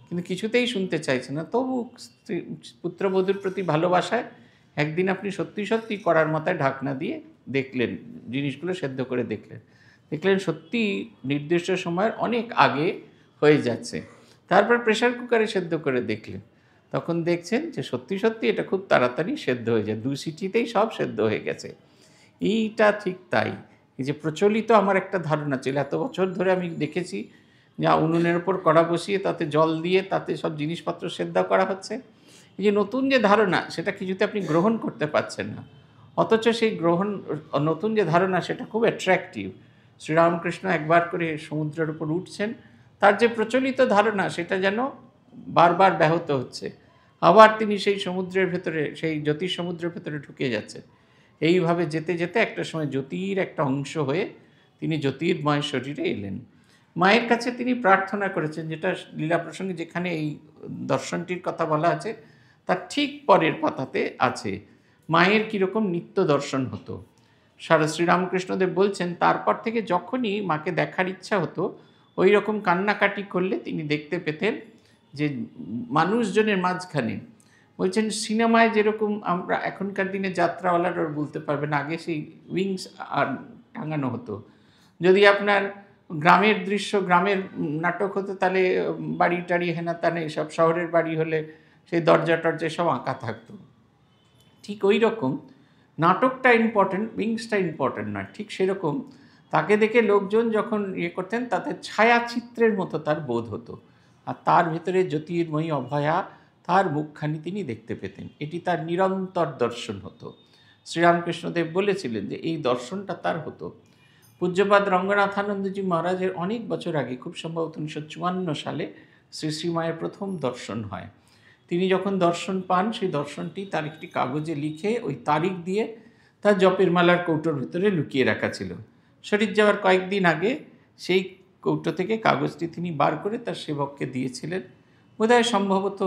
কিন্তু কিছুতেই শুনতে চাইছে না। তবু পুত্রবধূর প্রতি ভালোবাসায় একদিন আপনি সত্যি সত্যি কড়ার মাথায় ঢাকনা দিয়ে দেখলেন, জিনিসগুলো সেদ্ধ করে দেখলেন সত্যি নির্দিষ্ট সময়ের অনেক আগে হয়ে যাচ্ছে। তারপর প্রেশার কুকারে সেদ্ধ করে দেখলেন, তখন দেখছেন যে সত্যি সত্যি এটা খুব তাড়াতাড়ি সেদ্ধ হয়ে যায়, 2 সিটিতেই সব সেদ্ধ হয়ে গেছে। এইটা ঠিক তাই, এই যে প্রচলিত আমার একটা ধারণা ছিল, এত বছর ধরে আমি দেখেছি যা উনুনের ওপর কড়া বসিয়ে তাতে জল দিয়ে তাতে সব জিনিসপত্র সেদ্ধ করা হচ্ছে, এই যে নতুন যে ধারণা সেটা কিছুতে আপনি গ্রহণ করতে পারছেন না, অথচ সেই নতুন যে ধারণা সেটা খুব অ্যাট্রাকটিভ। শ্রীরামকৃষ্ণ একবার করে সমুদ্রের উপর উঠছেন, তার যে প্রচলিত ধারণা সেটা যেন বারবার ব্যাহত হচ্ছে, আবার তিনি সেই সমুদ্রের ভেতরে, সেই জ্যোতির সমুদ্রের ভেতরে ঢুকে যাচ্ছেন। এইভাবে যেতে যেতে একটা সময় জ্যোতির একটা অংশ হয়ে তিনি জ্যোতির্ময় শরীরে এলেন। মায়ের কাছে তিনি প্রার্থনা করেছেন, যেটা লীলা প্রসঙ্গে যেখানে এই দর্শনটির কথা বলা আছে তার ঠিক পরের পাতাতে আছে, মায়ের কীরকম নিত্য দর্শন হতো। শ্রীরামকৃষ্ণদেব বলছেন তারপর থেকে যখনই মাকে দেখার ইচ্ছা হতো, ওই রকম কান্নাকাটি করলে তিনি দেখতে পেতেন যে মানুষজনের মাঝখানে, বলছেন সিনেমায় যেরকম আমরা এখনকার দিনে যাত্রাওয়ালার বলতে পারবেন, আগে সেই উইংস আর টাঙানো হতো। যদি আপনার গ্রামের দৃশ্য, গ্রামের নাটক হতো, তাহলে বাড়ি টাড়ি হেনা তানে সব, শহরের বাড়ি হলে সেই দরজা টরজা সব আঁকা থাকতো। ঠিক ওই রকম নাটকটা ইম্পর্টেন্ট, উইংসটা ইম্পর্টেন্ট নয়। ঠিক সেরকম তাকে দেখে লোকজন যখন করতেন তাতে ছায়াচিত্রের মতো তার বোধ হতো, আর তার ভেতরে জ্যোতির্ময়ী অভয়া তার মুখখানি তিনি দেখতে পেতেন, এটি তার নিরন্তর দর্শন হতো। শ্রীরামকৃষ্ণদেব বলেছিলেন যে এই দর্শনটা তার হতো। পূজ্যপাদ রঙ্গনাথানন্দজি মহারাজের অনেক বছর আগে, খুব সম্ভবত 1954 সালে শ্রী মায়ের প্রথম দর্শন হয়। তিনি যখন দর্শন পান, সেই দর্শনটি তার একটি কাগজে লিখে ওই তারিখ দিয়ে তার জপের মালার কৌটোর ভিতরে লুকিয়ে রাখা ছিল। শরীর যাওয়ার কয়েকদিন আগে সেই কৌটো থেকে কাগজটি তিনি বার করে তার সেবককে দিয়েছিলেন। বোধহয় সম্ভবত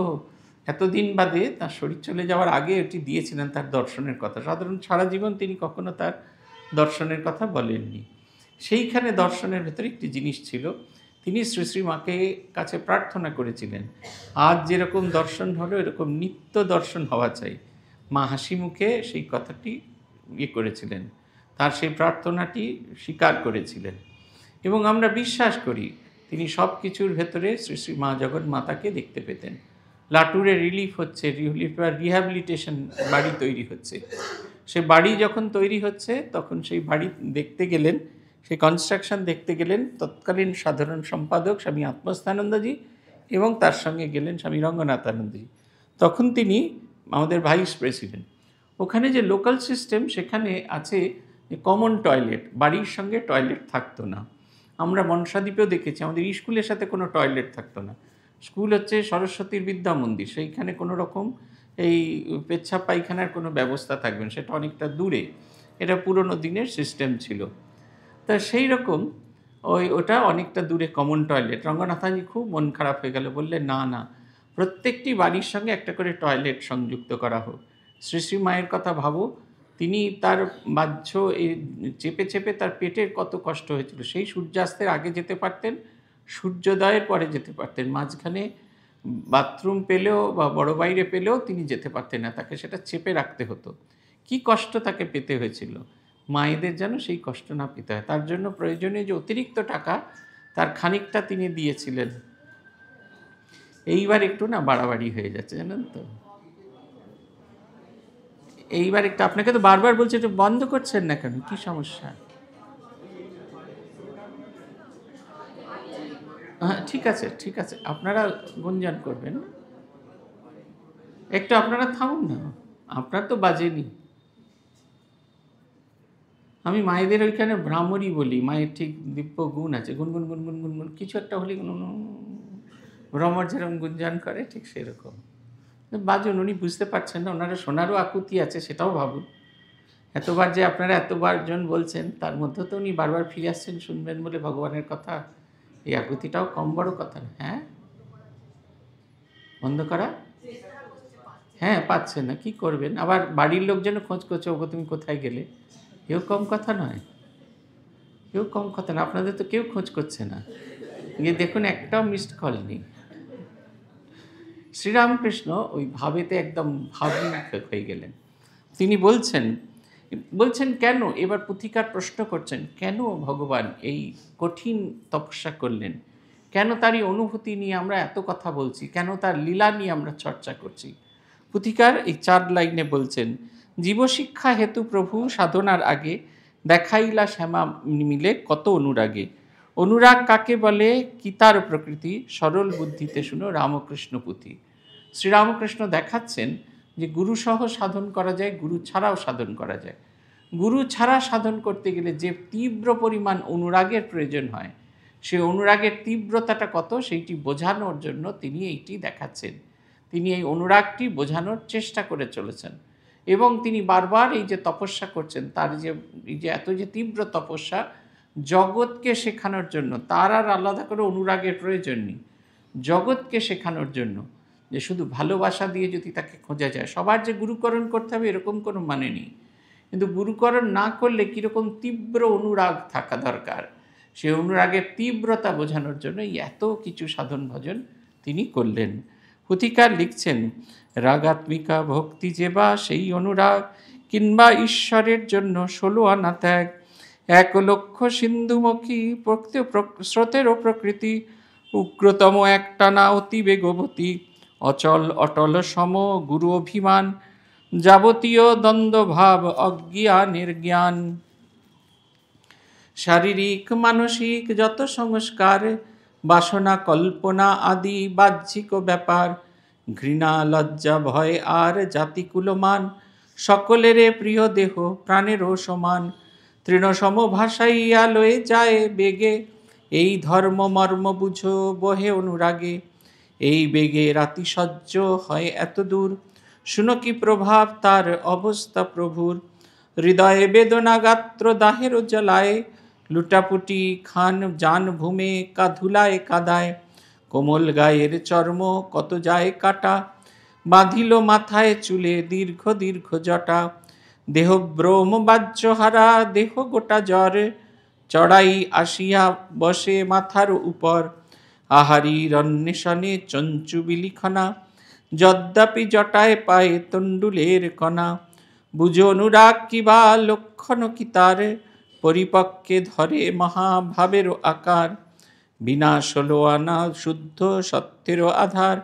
এতদিন বাদে, তার শরীর চলে যাওয়ার আগে এটি দিয়েছিলেন তার দর্শনের কথা। সাধারণ সারা জীবন তিনি কখনো তার দর্শনের কথা বলেননি। সেইখানে দর্শনের ভেতরে একটি জিনিস ছিল, তিনি শ্রী মাকে কাছে প্রার্থনা করেছিলেন, আজ যেরকম দর্শন হলো এরকম নিত্য দর্শন হওয়া চাই। মা হাসি মুখে সেই কথাটি করেছিলেন, তার সেই প্রার্থনাটি স্বীকার করেছিলেন, এবং আমরা বিশ্বাস করি তিনি সব কিছুর ভেতরে শ্রী মা জগন্মাতাকে দেখতে পেতেন। লাটুরে রিলিফ হচ্ছে, রিহ্যাবিলিটেশন বাড়ি তৈরি হচ্ছে, সে বাড়ি যখন তৈরি হচ্ছে তখন সেই বাড়ি দেখতে গেলেন, সেই কনস্ট্রাকশন দেখতে গেলেন তৎকালীন সাধারণ সম্পাদক স্বামী আত্মস্থানন্দজি, এবং তার সঙ্গে গেলেন স্বামী রঙ্গনাথানন্দজি। তখন তিনি আমাদের ভাইস প্রেসিডেন্ট। ওখানে যে লোকাল সিস্টেম, সেখানে আছে কমন টয়লেট, বাড়ির সঙ্গে টয়লেট থাকতো না। আমরা মনসাদ্বীপেও দেখেছি, আমাদের স্কুলের সাথে কোনো টয়লেট থাকতো না। স্কুল হচ্ছে সরস্বতীর বিদ্যা মন্দির, সেইখানে কোনো রকম এই পেচ্ছাপ পায়খানার কোনো ব্যবস্থা থাকবে না, সেটা অনেকটা দূরে। এটা পুরনো দিনের সিস্টেম ছিল। তা সেই রকম ওটা অনেকটা দূরে কমন টয়লেট। রঙ্গনাথানজি খুব মন খারাপ হয়ে গেল, বললেন না না, প্রত্যেকটি বাড়ির সঙ্গে একটা করে টয়লেট সংযুক্ত করা হোক। শ্রী শ্রী মায়ের কথা ভাবো, তিনি তার বাহ্য চেপে চেপে তার পেটের কত কষ্ট হয়েছিল। সেই সূর্যাস্তের আগে যেতে পারতেন, সূর্যোদয়ের পরে যেতে পারতেন, মাঝখানে বাথরুম পেলেও বা বড় বাইরে পেলেও তিনি যেতে পারতেন না, তাকে সেটা চেপে রাখতে হতো। কি কষ্ট তাকে পেতে হয়েছিল, মায়েদের যেন সেই কষ্ট না পেতে হয়। তার জন্য প্রয়োজনীয় যে অতিরিক্ত টাকা, তার খানিকটা তিনি দিয়েছিলেন। এইবার একটু না বাড়াবাড়ি হয়ে যাচ্ছে, জানেন তো। এইবার একটু, আপনাকে তো বারবার বলছে একটু বন্ধ করছেন না কেন, কি সমস্যা? হ্যাঁ ঠিক আছে ঠিক আছে, আপনারা গুঞ্জন করবেন, একটু আপনারা থামুন না, আপনার তো বাজেনি। আমি মায়েদের ওইখানে ভ্রামরই বলি, মায়ের ঠিক দিব্য গুণ আছে, গুনগুন গুনগুন গুনগুন কিছু একটা হলে ভ্রমর যেরকম গুঞ্জন করে ঠিক সেরকম বাজুন। উনি বুঝতে পারছেন না, ওনারা শোনারও আকুতি আছে, সেটাও ভাবুন। এতবার যে আপনারা এতবার জন বলছেন, তার মধ্যে তো উনি বারবার ফিরে আসছেন শুনবেন বলে ভগবানের কথা, এই আকুতিটাও কম বড় কথা না। হ্যাঁ বন্ধ করা, হ্যাঁ পাচ্ছেন না, কি করবেন, আবার বাড়ির লোকজন খোঁজ করছে, ওগো তুমি কোথায় গেলে, কেউ কম কথা নয়, কেউ কম কথা না। আপনাদের তো কেউ খোঁজ করছে না, গিয়ে দেখুন একটাও মিসড কল নেই। শ্রীরামকৃষ্ণ ওই ভাবেতে একদম ভাবুক হয়ে গেলেন। তিনি বলছেন কেন, এবার পুথিকার প্রশ্ন করছেন, কেন ভগবান এই কঠিন তপস্যা করলেন, কেন তারই অনুভূতি নিয়ে আমরা এত কথা বলছি, কেন তার লীলা নিয়ে আমরা চর্চা করছি। পুথিকার এই 4 লাইনে বলছেন, জীবশিক্ষা হেতু প্রভু সাধনার আগে দেখাইলা শ্যামা মিলে কত অনুরাগে। অনুরাগ কাকে বলে, কি তার প্রকৃতি, সরল বুদ্ধিতে শুনো রামকৃষ্ণ পুঁথি। শ্রীরামকৃষ্ণ দেখাচ্ছেন যে গুরুসহ সাধন করা যায়, গুরু ছাড়াও সাধন করা যায়। গুরু ছাড়া সাধন করতে গেলে যে তীব্র পরিমাণ অনুরাগের প্রয়োজন হয়, সেই অনুরাগের তীব্রতাটা কত সেইটি বোঝানোর জন্য তিনি এইটি দেখাচ্ছেন। তিনি এই অনুরাগটি বোঝানোর চেষ্টা করে চলেছেন, এবং তিনি বারবার এই যে তপস্যা করছেন, তার যে এত যে তীব্র তপস্যা, জগৎকে শেখানোর জন্য। তার আর আলাদা করে অনুরাগের প্রয়োজন নেই, জগৎকে শেখানোর জন্য, যে শুধু ভালোবাসা দিয়ে যদি তাকে খোঁজা যায়। সবার যে গুরুকরণ করতে হবে এরকম কোনো মানে নেই, কিন্তু গুরুকরণ না করলে কীরকম তীব্র অনুরাগ থাকা দরকার, সেই অনুরাগের তীব্রতা বোঝানোর জন্য এত কিছু সাধন ভজন তিনি করলেন। পুথিকার লিখছেন, রাগাত্মিকা ভক্তি যে বা সেই অনুরাগ, কিংবা ঈশ্বরের জন্য 16 আনা ত্যাগ, 1 লক্ষ সিন্ধুমুখী স্রোতেরও প্রকৃতি, উগ্রতম একটানা অতি বেগবতী, অচল অটল সম গুরু অভিমান, যাবতীয় দ্বন্দ্বভাব অজ্ঞানের জ্ঞান। শারীরিক মানসিক যত সংস্কার, বাসনা কল্পনা আদি বাহ্যিক ব্যাপার, ঘৃণা লজ্জা ভয় আর জাতিকুলমান, সকলেরে প্রিয় দেহ প্রাণেরও সমান, তৃণসম ভাষাইয়া লয়ে যায় বেগে, এই ধর্ম মর্ম বুঝো বহে অনুরাগে, এই বেগে রাতিসজ্জ হয় এত দূর, শুনো কি প্রভাব তার অবস্থা প্রভুর, হৃদয়ে বেদনা গাত্র দাহের জ্বালায়, লুটাপুটি খান জান ভূমে ধুলায় কাদায়, কোমল গায়ের চর্ম কত যায় কাটা, বাঁধিল মাথায় চুলে দীর্ঘ দীর্ঘ জটা, দেহ ব্রহ্ম বাহ্যহারা দেহ গোটা জ্বর, চড়াই আসিয়া বসে মাথার উপর, আহারীর অন্বেষণে চঞ্চু বিলিখনা, যদ্যাপি জটায় পায় তণ্ডুলের কণা, বুঝো অনুরাগ কিবা লক্ষণ কি তার, পরিপক্কে ধরে মহাভাবেরও আকার, বিনাশ হলো আনা শুদ্ধ সত্যেরও আধার,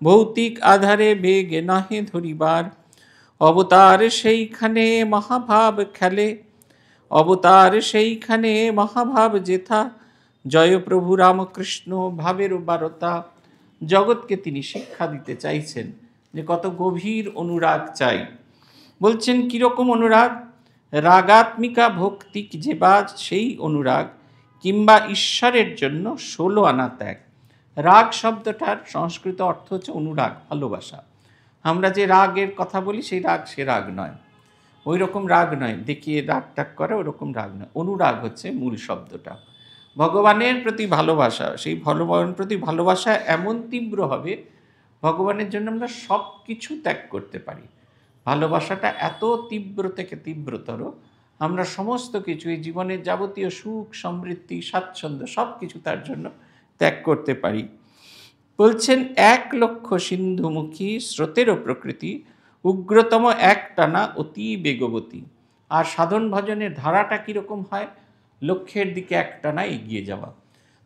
ভৌতিক আধারে বেগে নহে ধরিবার, অবতার সেইখানে মহাভাব খেলে, অবতার সেইখানে মহাভাব যেথা, জয় প্রভু রামকৃষ্ণ ভাবেরও বারতা। জগৎকে তিনি শিক্ষা দিতে চাইছেন যে কত গভীর অনুরাগ চাই। বলছেন কীরকম অনুরাগ, রাগাত্মিকা ভক্তি যে বা সেই অনুরাগ, কিংবা ঈশ্বরের জন্য 16 আনা ত্যাগ। রাগ শব্দটার সংস্কৃত অর্থ হচ্ছে অনুরাগ, ভালোবাসা। আমরা যে রাগের কথা বলি সেই রাগ সে রাগ নয়, ওই রকম রাগ নয়, দেখিয়ে রাগ টাগ করে ওরকম রাগ নয়। অনুরাগ হচ্ছে মূল শব্দটা। ভগবানের প্রতি ভালোবাসা, সেই ভগবানের প্রতি ভালোবাসা এমন তীব্র হবে, ভগবানের জন্য আমরা সব কিছু ত্যাগ করতে পারি। ভালোবাসাটা এত তীব্র থেকে তীব্রতর, আমরা সমস্ত কিছু, এই জীবনের যাবতীয় সুখ সমৃদ্ধি স্বাচ্ছন্দ্য সব কিছু তার জন্য ত্যাগ করতে পারি। বলছেন 1,00,000 সিন্ধুমুখী স্রোতেরও প্রকৃতি, উগ্রতম এক টানা অতি বেগবতী। আর সাধন ভজনের ধারাটা কীরকম হয়? লক্ষ্যের দিকে এক টানা এগিয়ে যাওয়া।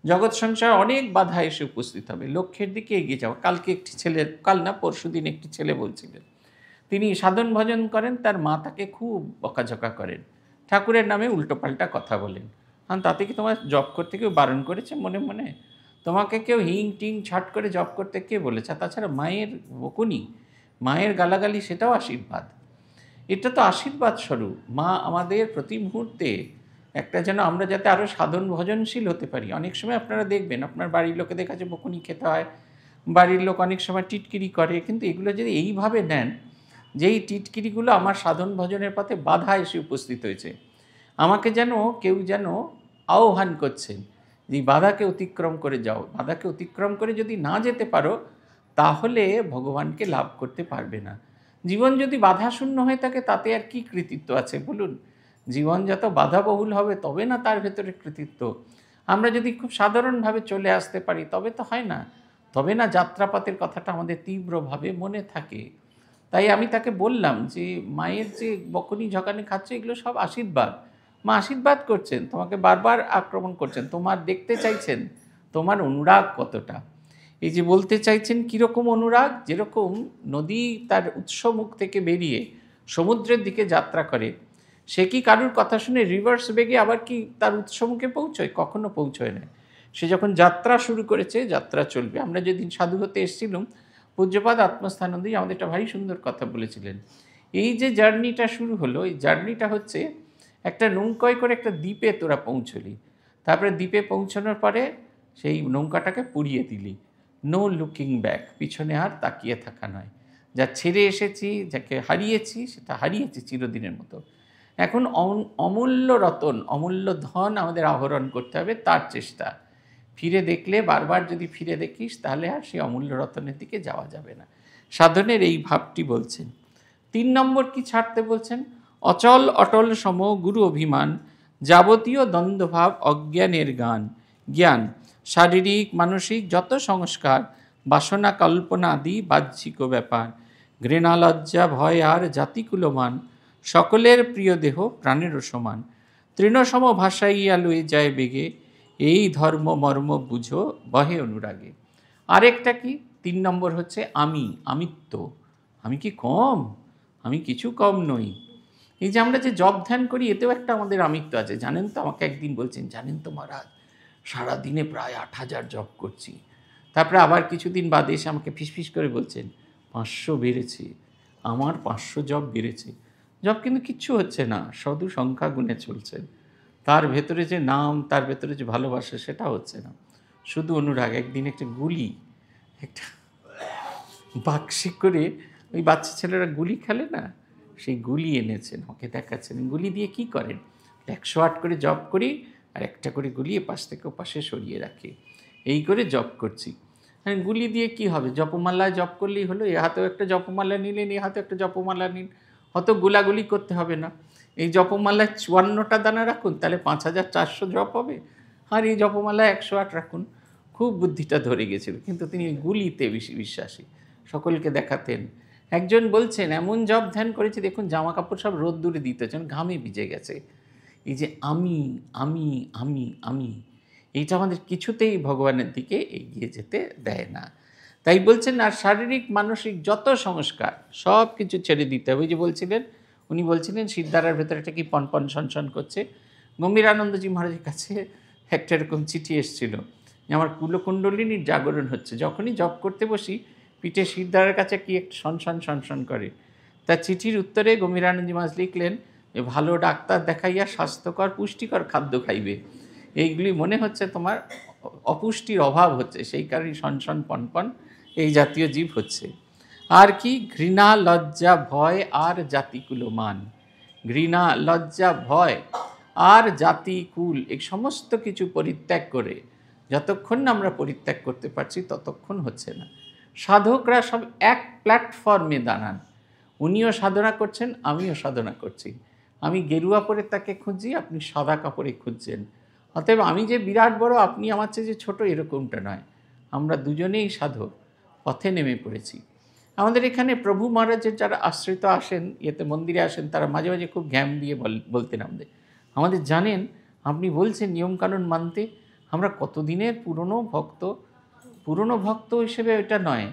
জগৎ সংসার অনেক বাধা এসে উপস্থিত হবে, লক্ষ্যের দিকে এগিয়ে যাওয়া। কালকে একটি ছেলে, কাল না পরশুদিন একটি ছেলে বলছিলেন, তিনি সাধন ভজন করেন, তার মা তাকে খুব বকাঝকা করেন, ঠাকুরের নামে উল্টোপাল্টা কথা বলেন। তাতে কি তোমার জব করতে কেউ বারণ করেছে? মনে মনে তোমাকে কেউ হিং টিং ছাট করে জব করতে কে বলেছে? তাছাড়া মায়ের বকুনি, মায়ের গালাগালি, সেটাও আশীর্বাদ। এটা তো আশীর্বাদ স্বরূপ। মা আমাদের প্রতি মুহূর্তে একটা যেন আমরা যাতে আরও সাধন ভজনশীল হতে পারি। অনেক সময় আপনারা দেখবেন আপনার বাড়ির লোকেদের কাছে বকুনি খেতে হয়, বাড়ির লোক অনেক সময় টিটকিরি করে, কিন্তু এগুলো যদি এইভাবে নেন যেই টিটকিরিগুলো আমার সাধন ভজনের পথে বাধা এসে উপস্থিত হয়েছে, আমাকে যেন কেউ যেন আহ্বান করছেন যে বাধাকে অতিক্রম করে যাও। বাধাকে অতিক্রম করে যদি না যেতে পারো তাহলে ভগবানকে লাভ করতে পারবে না। জীবন যদি বাধাশূন্য হয়ে থাকে তাতে আর কি কৃতিত্ব আছে বলুন? জীবন যত বাধাবহুল হবে তবে না তার ভেতরে কৃতিত্ব। আমরা যদি খুব সাধারণভাবে চলে আসতে পারি তবে তো হয় না, তবে না যাত্রাপথের কথাটা আমাদের তীব্রভাবে মনে থাকে। তাই আমি তাকে বললাম যে মায়ের যে বকুনি ঝকানি খাচ্ছে এগুলো সব আশীর্বাদ। মা আশীর্বাদ করছেন, তোমাকে বারবার আক্রমণ করছেন, তোমার দেখতে চাইছেন তোমার অনুরাগ কতটা। এই যে বলতে চাইছেন কীরকম অনুরাগ, যেরকম নদী তার উৎসমুখ থেকে বেরিয়ে সমুদ্রের দিকে যাত্রা করে, সে কি কারুর কথা শুনে রিভার্স বেগে আবার কি তার উৎসমুখে পৌঁছয়? কখনো পৌঁছয় না। সে যখন যাত্রা শুরু করেছে যাত্রা চলবে। আমরা যেদিন সাধু হতে এসেছিলাম, পূজ্যপাদ আত্মস্থানন্দী আমাদের একটা ভারী সুন্দর কথা বলেছিলেন। এই যে জার্নিটা শুরু হলো, এই জার্নিটা হচ্ছে একটা নৌকায় করে একটা দ্বীপে তোরা পৌঁছলি, তারপরে দ্বীপে পৌঁছানোর পরে সেই নৌকাটাকে পুড়িয়ে দিলি। নো লুকিং ব্যাক, পিছনে আর তাকিয়ে থাকা নয়। যা ছেড়ে এসেছি, যাকে হারিয়েছি সেটা হারিয়েছি চিরদিনের মতো। এখন অমূল্য রতন, অমূল্য ধন আমাদের আহরণ করতে হবে, তার চেষ্টা। ফিরে দেখলে, বারবার যদি ফিরে দেখিস তাহলে আর সেই অমূল্য রতনের দিকে যাওয়া যাবে না। সাধনের এই ভাবটি বলছেন। 3 নম্বর কি ছাড়তে বলছেন? অচল অটল সম গুরু অভিমান, যাবতীয় দ্বন্দ্বভাব অজ্ঞানের জ্ঞান, শারীরিক মানসিক যত সংস্কার, বাসনা কল্পনা আদি বাহ্যিক ব্যাপার, ঘৃণা লজ্জা ভয় আর জাতিকুলমান, সকলের প্রিয় দেহ প্রাণেরও সমান, তৃণসম ভাষাইয়া লয়ে যায় বেগে, এই ধর্ম মর্ম বুঝো বহে অনুরাগে। আরেকটা কি? 3 নম্বর হচ্ছে আমিত্ব। আমি কি কম? আমি কিছু কম নই। এই যে আমরা যে জপ ধ্যান করি এতেও একটা আমাদের আমিত্ব আছে। জানেন তো, আমাকে একদিন বলছেন, জানেন তো মহারাজ, সারাদিনে প্রায় 8,000 জপ করছি। তারপরে আবার কিছুদিন বাদে এসে আমাকে ফিসফিস করে বলছেন 500 বেড়েছে, আমার 500 জপ বেড়েছে। জপ কিন্তু কিচ্ছু হচ্ছে না, শুধু সংখ্যা গুণে চলছেন। তার ভেতরে যে নাম, তার ভেতরে যে ভালোবাসা, সেটা হচ্ছে না, শুধু অনুরাগ। একদিন একটা গুলি, একটা বাক্সে করে ওই বাচ্চা ছেলেরা গুলি খেলে না, সেই গুলি এনেছেন, আমাকে দেখাচ্ছেন। গুলি দিয়ে কি করেন? 108 করে জপ করি আর একটা করে গুলি এপাশ থেকে ওপাশে সরিয়ে রাখি, এই করে জপ করছি। হ্যাঁ, গুলি দিয়ে কি হবে? জপমালায় জপ করলেই হলো। এ হাতেও একটা জপমালা নিলেন, এ হাতে একটা জপমালা নিন, হয়তো গোলাগুলি করতে হবে না। এই জপমালায় 54টা দানা রাখুন, তাহলে 5,400 জপ হবে। আর এই জপমালায় 108 রাখুন। খুব বুদ্ধিটা ধরে গেছিল, কিন্তু তিনি গুলিতে বেশি বিশ্বাসী, সকলকে দেখাতেন। একজন বলছেন এমন জপ ধ্যান করেছে, দেখুন জামা কাপড় সব রোদ্দুরে দিতেছেন, ঘামে ভিজে গেছে। এই যে আমি আমি আমি আমি, এইটা আমাদের কিছুতেই ভগবানের দিকে এগিয়ে যেতে দেয় না। তাই বলছেন, আর শারীরিক মানসিক যত সংস্কার সব কিছু ছেড়ে দিতে হবে। যে বলছিলেন, উনি বলছিলেন সিদ্ধারার ভেতরে একটা কি পনপন সনসন করছে। গম্ভীরানন্দজি মহারাজের কাছে একটা এরকম চিঠি এসেছিল, আমার কুলকুণ্ডলিনীর জাগরণ হচ্ছে, যখনই জপ করতে বসি পিঠে সিদ্ধারার কাছে কি একটা সনসন সনসন করে। তার চিঠির উত্তরে গম্ভীরানন্দজি মহারাজ লিখলেন যে ভালো ডাক্তার দেখাইয়া স্বাস্থ্যকর পুষ্টিকর খাদ্য খাইবে। এইগুলি মনে হচ্ছে তোমার অপুষ্টির অভাব হচ্ছে, সেই কারণে সনসন পনপন এই জাতীয় জীব হচ্ছে। আর কি? ঘৃণা, লজ্জা, ভয় আর জাতিকুল মান। ঘৃণা, লজ্জা, ভয় আর জাতি, কুল, এই সমস্ত কিছু পরিত্যাগ করে যতক্ষণ না আমরা পরিত্যাগ করতে পারছি ততক্ষণ হচ্ছে না। সাধকরা সব এক প্ল্যাটফর্মে দাঁড়ান। উনিও সাধনা করছেন, আমিও সাধনা করছি। আমি গেরুয়া পরে তাকে খুঁজছি, আপনি সাদা কাপড়ে খুঁজছেন। অতএব আমি যে বিরাট বড়, আপনি আমার চেয়ে যে ছোট, এরকমটা নয়। আমরা দুজনেই সাধক, পথে নেমে পড়েছি। আমাদের এখানে প্রভু মহারাজের যারা আশ্রিত আসেন, ইয়েতে মন্দিরে আসেন, তারা মাঝে মাঝে খুব ঘ্যাম দিয়ে বলতেন আমাদের জানেন আপনি বলছেন নিয়মকানুন মানতে, আমরা কতদিনের পুরনো ভক্ত হিসেবে এটা নয়,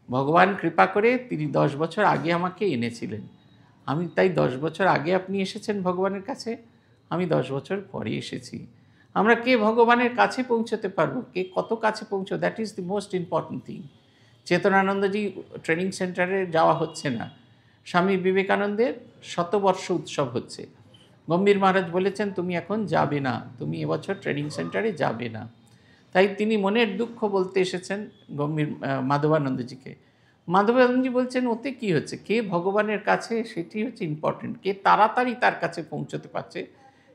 ভগবান কৃপা করে তিনি 10 বছর আগে আমাকে এনেছিলেন। আমি তাই 10 বছর আগে আপনি এসেছেন ভগবানের কাছে, আমি 10 বছর পরে এসেছি। আমরা কে ভগবানের কাছে পৌঁছতে পারবো, কে কত কাছে পৌঁছবো, that is the most important thing. Chetananandaji training সেন্টারে যাওয়া হচ্ছে না, স্বামী বিবেকানন্দের 100 বর্ষ উৎসব হচ্ছে। গম্ভীর মহারাজ বলেছেন তুমি এখন যাবে না, তুমি এবছর ট্রেনিং সেন্টারে যাবে না। তাই তিনি মনের দুঃখ বলতে এসেছেন মাধবানন্দজিকে। মাধবানন্দজি বলছেন ওতে কি হচ্ছে, কে ভগবানের কাছে সেটি হচ্ছে ইম্পর্টেন্ট, কে তাড়াতাড়ি তার কাছে পৌঁছতে পারছে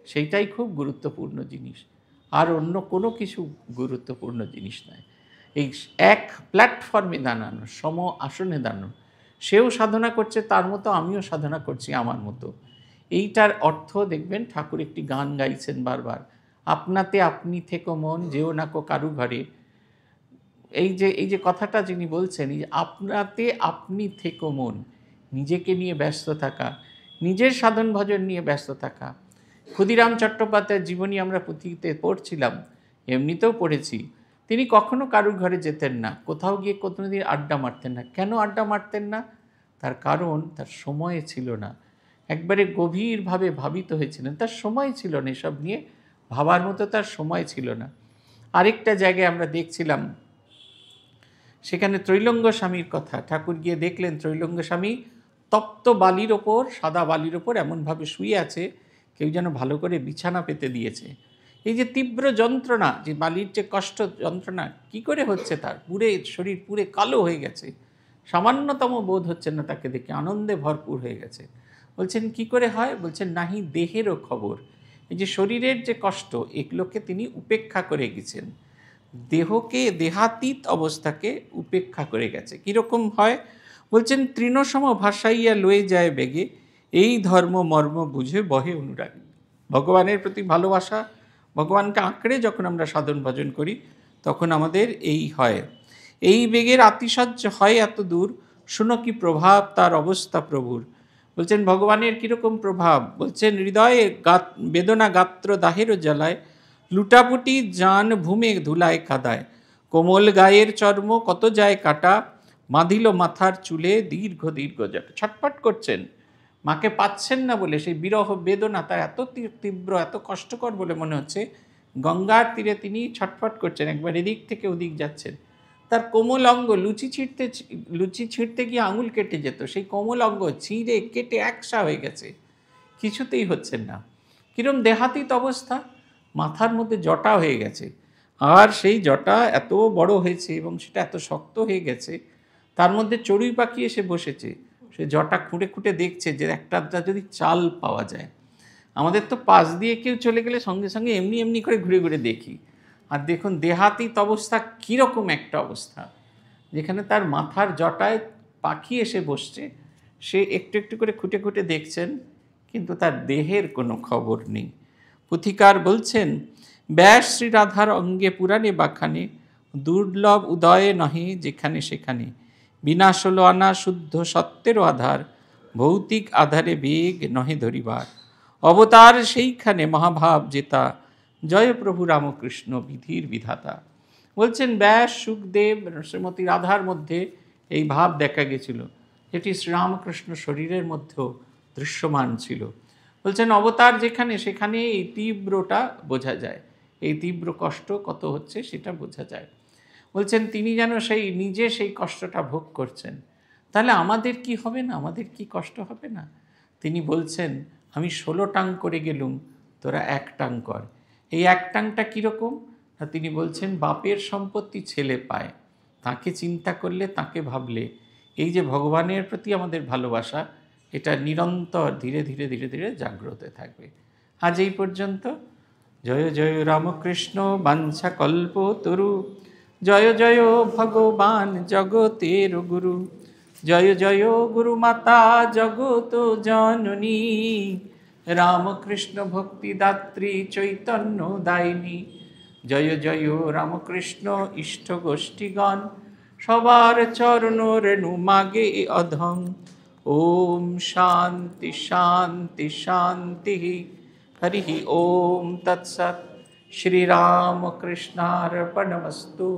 সেইটাই খুব গুরুত্বপূর্ণ জিনিস, আর অন্য কোনো কিছু গুরুত্বপূর্ণ জিনিস নয়। এই এক প্ল্যাটফর্মে দাঁড়ানো, সম আসনে দাঁড়ানো, সেও সাধনা করছে তার মতো, আমিও সাধনা করছি আমার মতো। এইটার অর্থ দেখবেন ঠাকুর একটি গান গাইছেন বারবার, আপনাতে আপনি থেকো মন, যেও না কো কারু ঘরে। এই যে কথাটা যিনি বলছেন, এই যে আপনাতে আপনি থেকো মন, নিজেকে নিয়ে ব্যস্ত থাকা, নিজের সাধন ভজন নিয়ে ব্যস্ত থাকা। ক্ষুদিরাম চট্টোপাধ্যায়ের জীবনী আমরা পুঁথিতে পড়ছিলাম, এমনিতেও পড়েছি। তিনি কখনো কারুর ঘরে যেতেন না, কোথাও গিয়ে কোনোদিন আড্ডা মারতেন না। কেন আড্ডা মারতেন না? তার কারণ তার সময় ছিল না। একবারে গভীরভাবে ভাবিত হয়েছিলেন, তার সময় ছিল না, এসব নিয়ে ভাবার মতো তার সময় ছিল না। আরেকটা জায়গায় আমরা দেখছিলাম, সেখানে ত্রৈলঙ্গ স্বামীর কথা, ঠাকুর গিয়ে দেখলেন ত্রৈলঙ্গ স্বামী তপ্ত বালির ওপর, সাদা বালির ওপর এমনভাবে শুয়ে আছে, কেউ যেন ভালো করে বিছানা পেতে দিয়েছে। এই যে তীব্র যন্ত্রণা, যে বালির যে কষ্ট যন্ত্রণা কি করে হচ্ছে, তার পুরে শরীর পুরে কালো হয়ে গেছে, সামান্যতম বোধ হচ্ছে না তাকে দেখে, আনন্দে ভরপুর হয়ে গেছে। বলছেন কি করে হয়? বলছেন নাহি দেহেরও খবর। এই যে শরীরের যে কষ্ট, এগুলোকে তিনি উপেক্ষা করে গেছেন, দেহকে, দেহাতীত অবস্থাকে উপেক্ষা করে গেছে। কীরকম হয়? বলছেন তৃণসম ভাসাইয়া লয়ে যায় বেগে, এই ধর্ম মর্ম বুঝে বহে অনুরাগী। ভগবানের প্রতি ভালোবাসা, ভগবানকে আঁকড়ে যখন আমরা সাধন ভজন করি তখন আমাদের এই হয়। এই বেগের আতিশয্য হয় এত দূর, শুনো কি প্রভাব তার অবস্থা প্রভুর। বলছেন ভগবানের কীরকম প্রভাব? বলছেন হৃদয়ে বেদনা গাত্র দাহেরও জ্বালায়, লুটাপুটি জান ভূমে ধুলায় কাদায়, কোমল গায়ের চর্ম কত যায় কাটা, বাঁধিল মাথার চুলে দীর্ঘ দীর্ঘ জটা। ছটফট করছেন, মাকে পাচ্ছেন না বলে সেই বিরহ বেদনা তার এত তীব্র, এত কষ্টকর বলে মনে হচ্ছে। গঙ্গার তীরে তিনি ছটফট করছেন, একবার এদিক থেকে ওদিক যাচ্ছেন। তার কোমল অঙ্গ, লুচি ছিঁড়তে গিয়ে আঙুল কেটে যেত, সেই কোমল অঙ্গ ছিঁড়ে কেটে একসা হয়ে গেছে, কিছুতেই হচ্ছেন না। কিরম দেহাতীত অবস্থা, মাথার মধ্যে জটা হয়ে গেছে, আর সেই জটা এত বড় হয়েছে এবং সেটা এত শক্ত হয়ে গেছে, তার মধ্যে চড়ুই পাখি এসে বসেছে, সে জটা খুঁড়ে খুঁড়ে দেখছে যে একটা যদি চাল পাওয়া যায়। আমাদের তো পাশ দিয়ে কেউ চলে গেলে সঙ্গে সঙ্গে এমনি এমনি করে ঘুরে ঘুরে দেখি। আর দেখুন দেহাতীত অবস্থা কীরকম একটা অবস্থা, যেখানে তার মাথার জটায় পাখি এসে বসছে, সে একটু একটু করে খুঁটে খুঁটে দেখছেন, কিন্তু তার দেহের কোনো খবর নেই। পুথিকার বলছেন ব্যাস শ্রী রাধার অঙ্গে পুরাণে বাখানে, দুর্লভ উদয়ে নহে যেখানে সেখানে, বিনাশ হলো আনা শুদ্ধ সত্যেরও আধার, ভৌতিক আধারে বেগ নহে ধরিবার, অবতার সেইখানে মহাভাব জেতা, জয় প্রভু রামকৃষ্ণ বিধির বিধাতা। বলছেন ব্যাস সুখদেব শ্রীমতী রাধার মধ্যে এই ভাব দেখা গেছিল, যেটি শ্রীরামকৃষ্ণ শরীরের মধ্যেও দৃশ্যমান ছিল। বলছেন অবতার যেখানে সেখানে এই তীব্রটা বোঝা যায়, এই তীব্র কষ্ট কত হচ্ছে সেটা বোঝা যায়। বলছেন তিনি যেন সেই নিজে সেই কষ্টটা ভোগ করছেন, তাহলে আমাদের কি হবে না, আমাদের কি কষ্ট হবে না? তিনি বলছেন আমি 16 টাং করে গেলুম, তোরা 1 টাং কর। এই 1 টাংটা কীরকম? তিনি বলছেন বাপের সম্পত্তি ছেলে পায়, তাকে চিন্তা করলে, তাকে ভাবলে এই যে ভগবানের প্রতি আমাদের ভালোবাসা, এটা নিরন্তর ধীরে ধীরে ধীরে ধীরে জাগ্রত থাকবে। আজ এই পর্যন্ত। জয় জয় রামকৃষ্ণ বাঞ্ছা কল্প তরু, জয় জয় ভগবান জগতের গুরু, জয় জয় গুরু মাতা জগত জননী, রামকৃষ্ণ ভক্তিদাত্রী চৈতন্য দায়িনী। জয় জয় রামকৃষ্ণ ইষ্ট গোষ্ঠীগণ, সবার চরণ রেণু মাগে অধম। ওম শান্তি শান্তি শান্তি। হরি ওম তৎসৎ। শ্রীরামকৃষ্ণার্পণমস্তু।